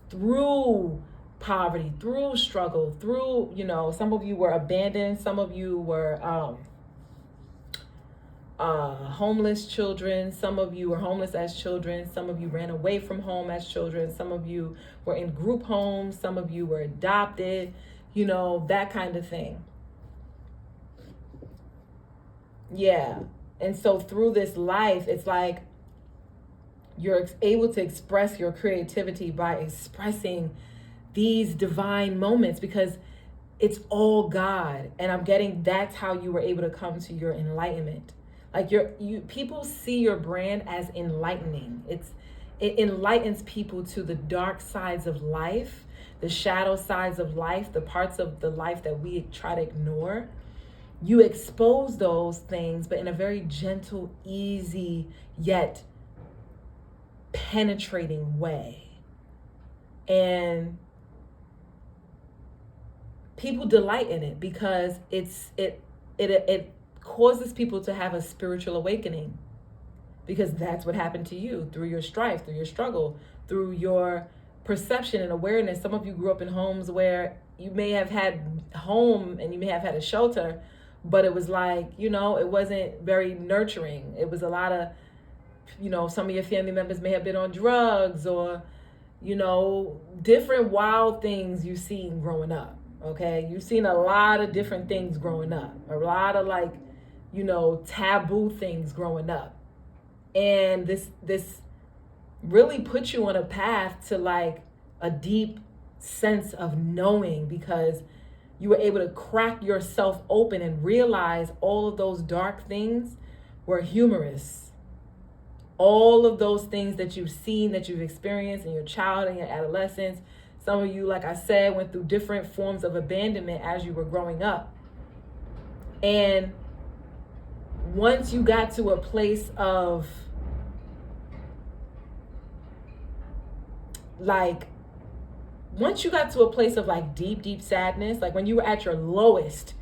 through poverty, through struggle, through, you know, some of you were abandoned, some of you were homeless children, some of you were homeless as children, some of you ran away from home as children, some of you were in group homes, some of you were adopted, you know, that kind of thing. Yeah. And so through this life, it's like you're able to express your creativity by expressing these divine moments, because it's all God. And I'm getting, that's how you were able to come to your enlightenment. Like, people see your brand as enlightening. It enlightens people to the dark sides of life, the shadow sides of life, the parts of the life that we try to ignore. You expose those things, but in a very gentle, easy, yet penetrating way. And people delight in it because it causes people to have a spiritual awakening, because that's what happened to you through your strife, through your struggle, through your perception and awareness. Some of you grew up in homes where you may have had home and you may have had a shelter, but it was like, you know, it wasn't very nurturing. It was a lot of, you know, some of your family members may have been on drugs, or, you know, different wild things you've seen growing up. Okay, you've seen a lot of different things growing up, a lot of, like, you know, taboo things growing up. And this really puts you on a path to like a deep sense of knowing, because you were able to crack yourself open and realize all of those dark things were humorous. All of those things that you've seen, that you've experienced in your childhood and your adolescence. Some of you, like I said, went through different forms of abandonment as you were growing up. And once you got to a place of like, once you got to a place of like deep sadness, like when you were at your lowest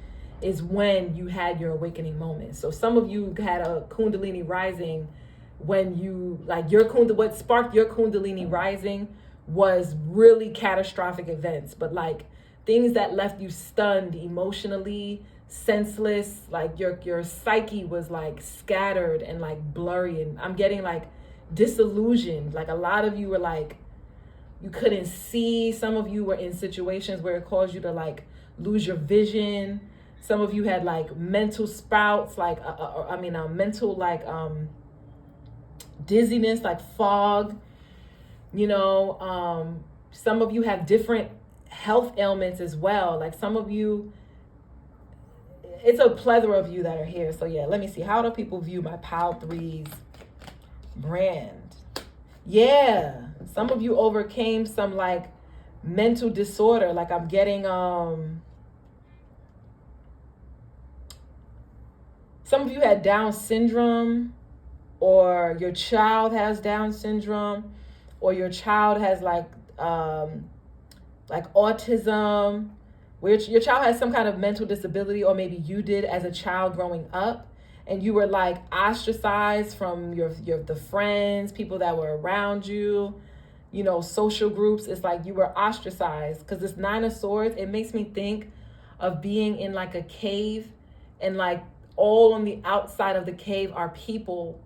is when you had your awakening moment. So some of you had a Kundalini rising when you, like, what sparked your Kundalini rising was really catastrophic events, but like things that left you stunned emotionally, senseless, like your psyche was like scattered and like blurry, and I'm getting like disillusioned. Like a lot of you were like, you couldn't see. Some of you were in situations where it caused you to like lose your vision. Some of you had like mental sprouts, like mental like dizziness, like fog. You know, some of you have different health ailments as well. Like some of you, it's a plethora of you that are here. So yeah, let me see. How do people view my Pile 3's brand? Yeah, some of you overcame some like mental disorder. Like I'm getting, some of you had Down syndrome, or your child has Down syndrome, or your child has like autism, where your child has some kind of mental disability, or maybe you did as a child growing up, and you were like ostracized from the friends, people that were around you. social groups. It's like you were ostracized. Because this Nine of Swords, it makes me think of being in like a cave, and like all on the outside of the cave are people,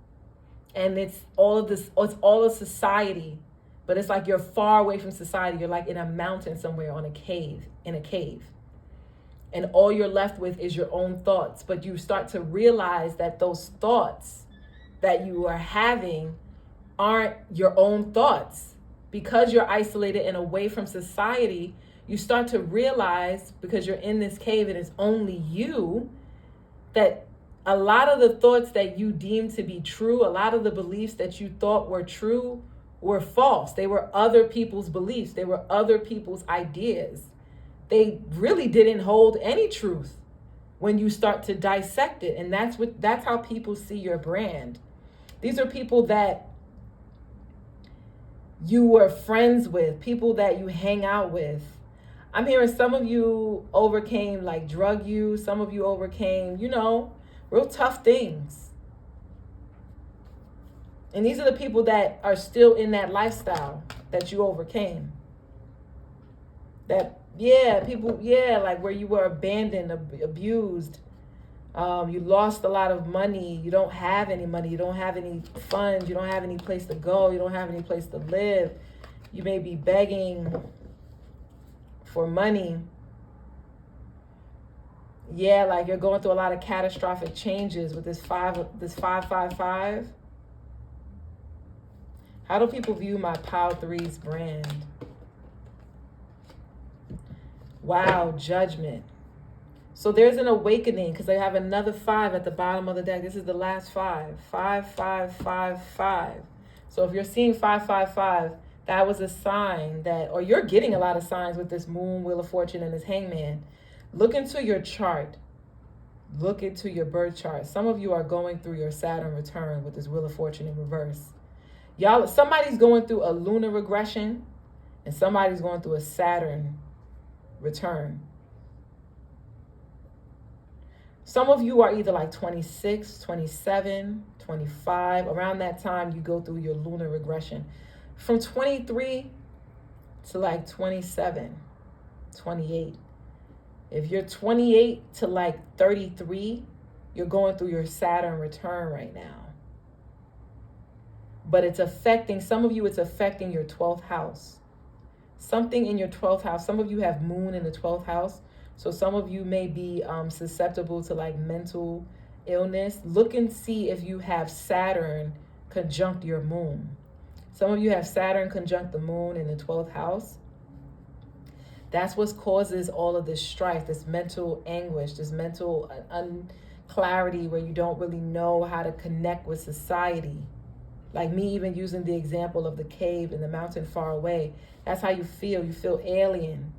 and it's all of society, but it's like you're far away from society. You're like in a mountain somewhere in a cave, and all you're left with is your own thoughts. But you start to realize that those thoughts that you are having aren't your own thoughts. Because you're isolated and away from society, you start to realize, because you're in this cave and it's only you, that a lot of the thoughts that you deem to be true, a lot of the beliefs that you thought were true, were false. They were other people's beliefs. They were other people's ideas. They really didn't hold any truth when you start to dissect it. And that's how people see your brand. These are people that you were friends with, people that you hang out with. I'm hearing some of you overcame like drug use. Some of you overcame, real tough things. And these are the people that are still in that lifestyle that you overcame. Like where you were abandoned, abused. You lost a lot of money. You don't have any money. You don't have any funds. You don't have any place to go. You don't have any place to live. You may be begging for money. Like you're going through a lot of catastrophic changes with this 555. How do people view my Pile 3's brand? Wow, Judgment. So there's an awakening, because I have another 5 at the bottom of the deck. This is the last 5. 5555. So if you're seeing 555, that was a sign that, or you're getting a lot of signs with this Moon, Wheel of Fortune, and this Hangman. Look into your chart. Look into your birth chart. Some of you are going through your Saturn return with this Wheel of Fortune in reverse. Somebody's going through a lunar regression, and somebody's going through a Saturn return. Some of you are either like 26, 27, 25. Around that time, you go through your lunar regression. From 23 to like 27, 28. If you're 28 to like 33, you're going through your Saturn return right now. But it's affecting, some of you, it's affecting your 12th house. Something in your 12th house. Some of you have Moon in the 12th house. So some of you may be susceptible to like mental illness. Look and see if you have Saturn conjunct your Moon. Some of you have Saturn conjunct the Moon in the 12th house. That's what causes all of this strife, this mental anguish, this mental unclarity where you don't really know how to connect with society. Like me even using the example of the cave and the mountain far away. That's how you feel. You feel alien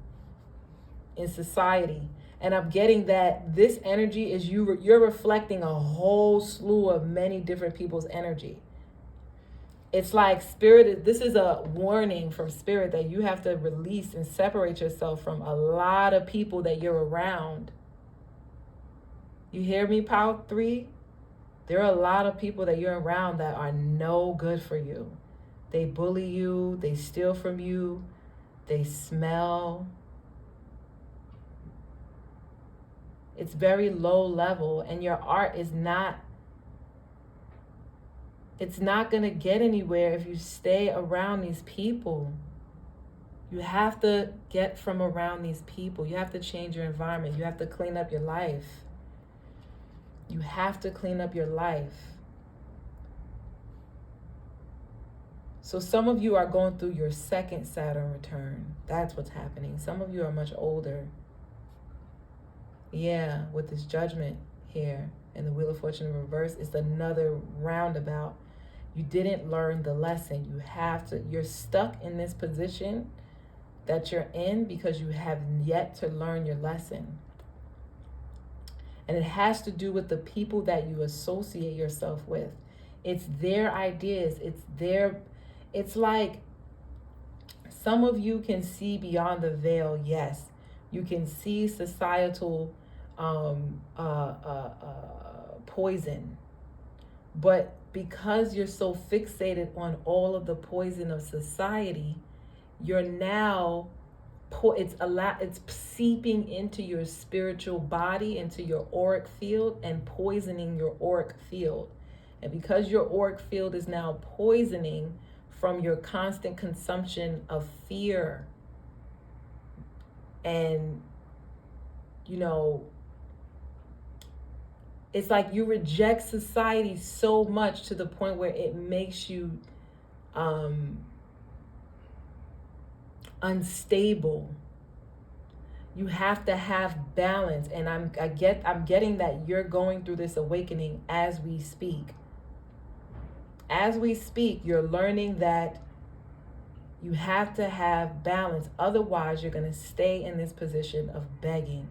in society. And I'm getting that this energy is you're reflecting a whole slew of many different people's energy. It's like Spirit, this is a warning from Spirit that you have to release and separate yourself from a lot of people that you're around. You hear me, Pile 3? There are a lot of people that you're around that are no good for you. They bully you, they steal from you, they smell. It's very low level, and your art is not, it's not going to get anywhere if you stay around these people. You have to get from around these people. You have to change your environment. You have to clean up your life. You have to clean up your life. So some of you are going through your second Saturn return. That's what's happening. Some of you are much older. Yeah, with this Judgment here and the Wheel of Fortune in reverse, it's another roundabout. You didn't learn the lesson. You're stuck in this position that you're in because you have yet to learn your lesson. And it has to do with the people that you associate yourself with. It's their ideas. It's like some of you can see beyond the veil. Yes, you can see societal poison. But because you're so fixated on all of the poison of society, you're now it's seeping into your spiritual body, into your auric field, and poisoning your auric field. And because your auric field is now poisoning from your constant consumption of fear, and it's like you reject society so much to the point where it makes you unstable. You have to have balance, and I'm getting that you're going through this awakening as we speak. As we speak, you're learning that you have to have balance. Otherwise, you're going to stay in this position of begging,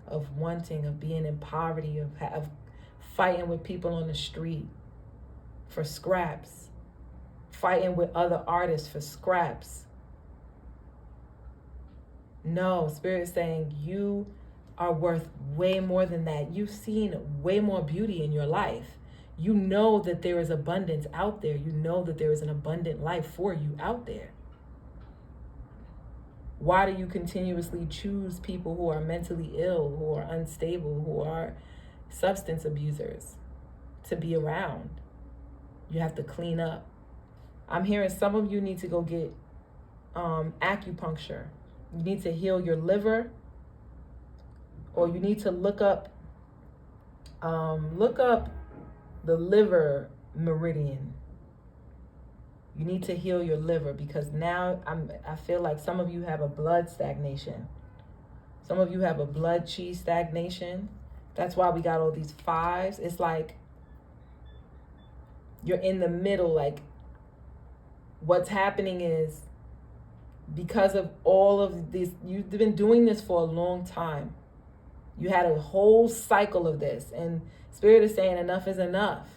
of wanting, of being in poverty, of fighting with people on the street for scraps, fighting with other artists for scraps. No, Spirit is saying you are worth way more than that. You've seen way more beauty in your life. You know that there is abundance out there. You know that there is an abundant life for you out there. Why do you continuously choose people who are mentally ill, who are unstable, who are substance abusers to be around? You have to clean up. I'm hearing some of you need to go get acupuncture. You need to heal your liver, or you need to look up the liver meridian. You need to heal your liver, because now I feel like some of you have a blood stagnation. Some of you have a blood chi stagnation. That's why we got all these fives. It's like you're in the middle. Like what's happening is, because of all of this, you've been doing this for a long time. You had a whole cycle of this, and Spirit is saying enough is enough.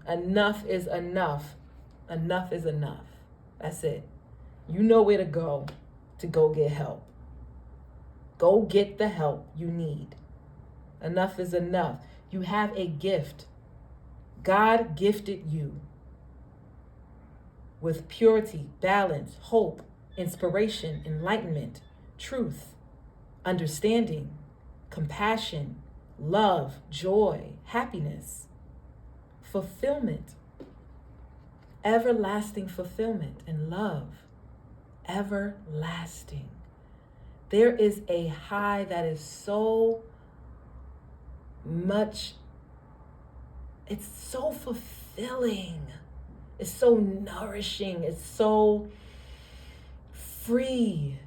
Enough is enough. Enough is enough. That's it. You know where to go get help. Go get the help you need. Enough is enough. You have a gift. God gifted you with purity, balance, hope, inspiration, enlightenment, truth, understanding, compassion, love, joy, happiness, fulfillment, everlasting fulfillment and love, everlasting. There is a high that is so much, it's so fulfilling, it's so nourishing, it's so free,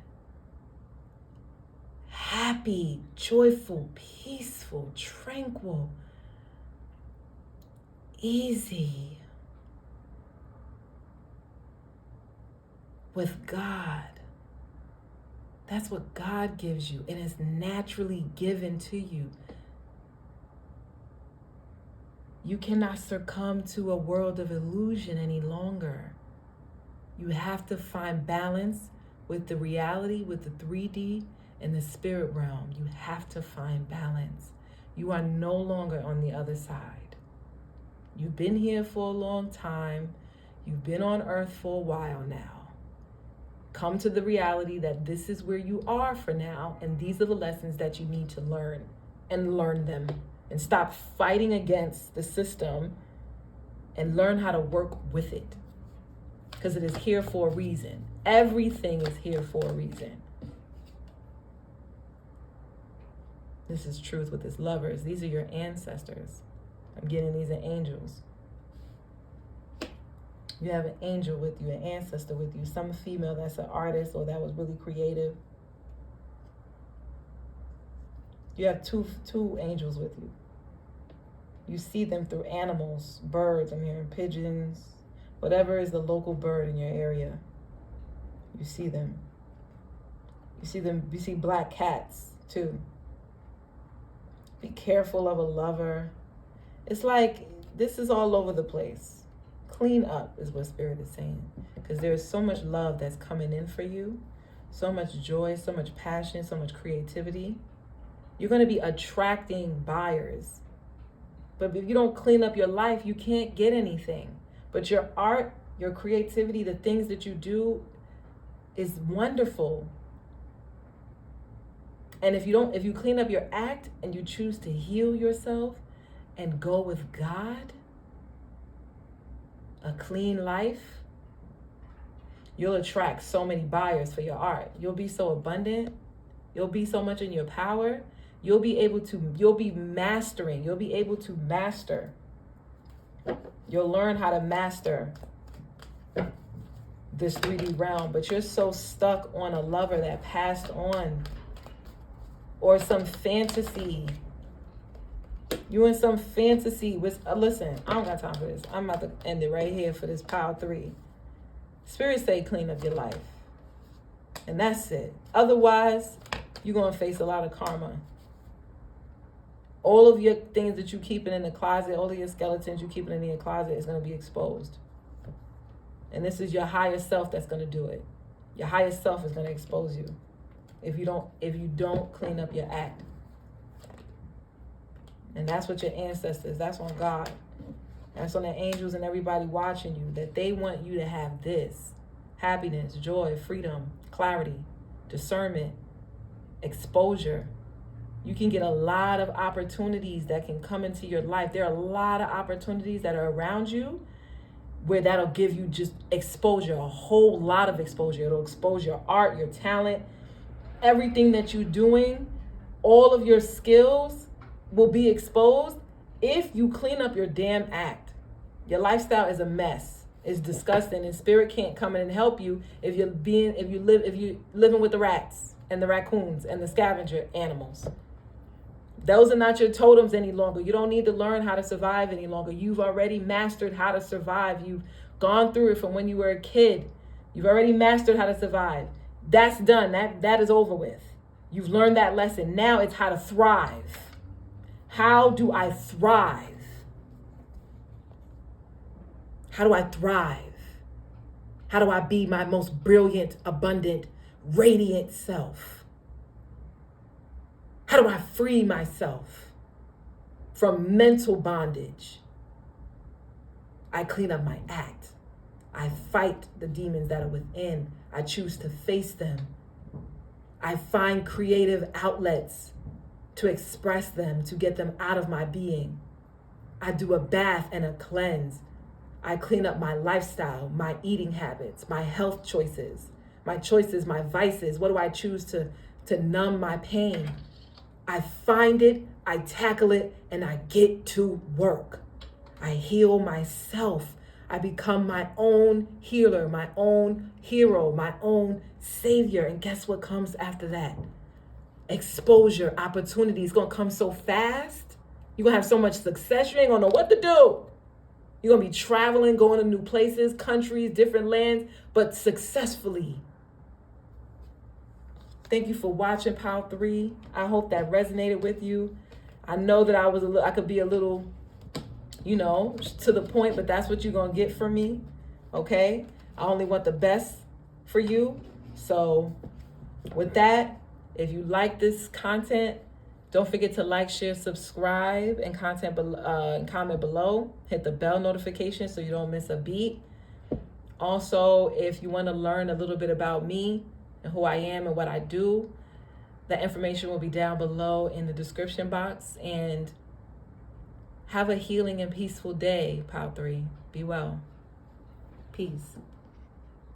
happy, joyful, peaceful, tranquil, easy with God. That's what God gives you, and it's naturally given to you. You cannot succumb to a world of illusion any longer. You have to find balance with the reality, with the 3D and the spirit realm. You have to find balance. You are no longer on the other side. You've been here for a long time. You've been on earth for a while now. Come to the reality that this is where you are for now, and these are the lessons that you need to learn, and learn them. And stop fighting against the system and learn how to work with it. Because it is here for a reason. Everything is here for a reason. This is truth with its lovers. These are your ancestors. I'm getting these are angels. You have an angel with you, an ancestor with you, some female that's an artist or that was really creative. You have two angels with you. You see them through animals, birds, I'm hearing pigeons, whatever is the local bird in your area. You see them. You see black cats too. Be careful of a lover. It's like this is all over the place. Clean up is what Spirit is saying. Because there is so much love that's coming in for you. So much joy, so much passion, so much creativity. You're going to be attracting buyers. But if you don't clean up your life, you can't get anything. But your art, your creativity, the things that you do is wonderful. And if you clean up your act and you choose to heal yourself and go with God, a clean life, you'll attract so many buyers for your art. You'll be so abundant. You'll be so much in your power. You'll be able to master. You'll learn how to master this 3D realm, but you're so stuck on a lover that passed on or some fantasy. You in some fantasy with, listen, I don't got time for this. I'm about to end it right here for this pile 3. Spirit say clean up your life. And that's it. Otherwise, you're going to face a lot of karma. All of your things that you keeping in the closet, all of your skeletons you keeping in your closet is going to be exposed. And this is your higher self that's going to do it. Your higher self is going to expose you if you don't clean up your act. And that's what your ancestors, that's on God. That's on the angels and everybody watching you, that they want you to have this: happiness, joy, freedom, clarity, discernment, exposure. You can get a lot of opportunities that can come into your life. There are a lot of opportunities that are around you where that'll give you just exposure, a whole lot of exposure. It'll expose your art, your talent, everything that you're doing, all of your skills will be exposed if you clean up your damn act. Your lifestyle is a mess. It's disgusting, and spirit can't come in and help you if you're living with the rats and the raccoons and the scavenger animals. Those are not your totems any longer. You don't need to learn how to survive any longer. You've already mastered how to survive. You've gone through it from when you were a kid. You've already mastered how to survive. That's done. That is over with. You've learned that lesson. Now it's how to thrive. How do I thrive? How do I thrive? How do I be my most brilliant, abundant, radiant self? How do I free myself from mental bondage? I clean up my act. I fight the demons that are within. I choose to face them. I find creative outlets to express them, to get them out of my being. I do a bath and a cleanse. I clean up my lifestyle, my eating habits, my health choices, my vices. What do I choose to numb my pain? I find it, I tackle it, and I get to work. I heal myself. I become my own healer, my own hero, my own savior. And guess what comes after that? Exposure, opportunity. It's going to come so fast. You're going to have so much success, you ain't going to know what to do. You're going to be traveling, going to new places, countries, different lands, but successfully. Thank you for watching Pile 3. I hope that resonated with you. I know that I could be a little, to the point, but that's what you're going to get from me. Okay? I only want the best for you. So with that, if you like this content, don't forget to like, share, subscribe, and comment below. Hit the bell notification so you don't miss a beat. Also, if you want to learn a little bit about me and who I am and what I do, the information will be down below in the description box. And have a healing and peaceful day, Pile 3. Be well. Peace.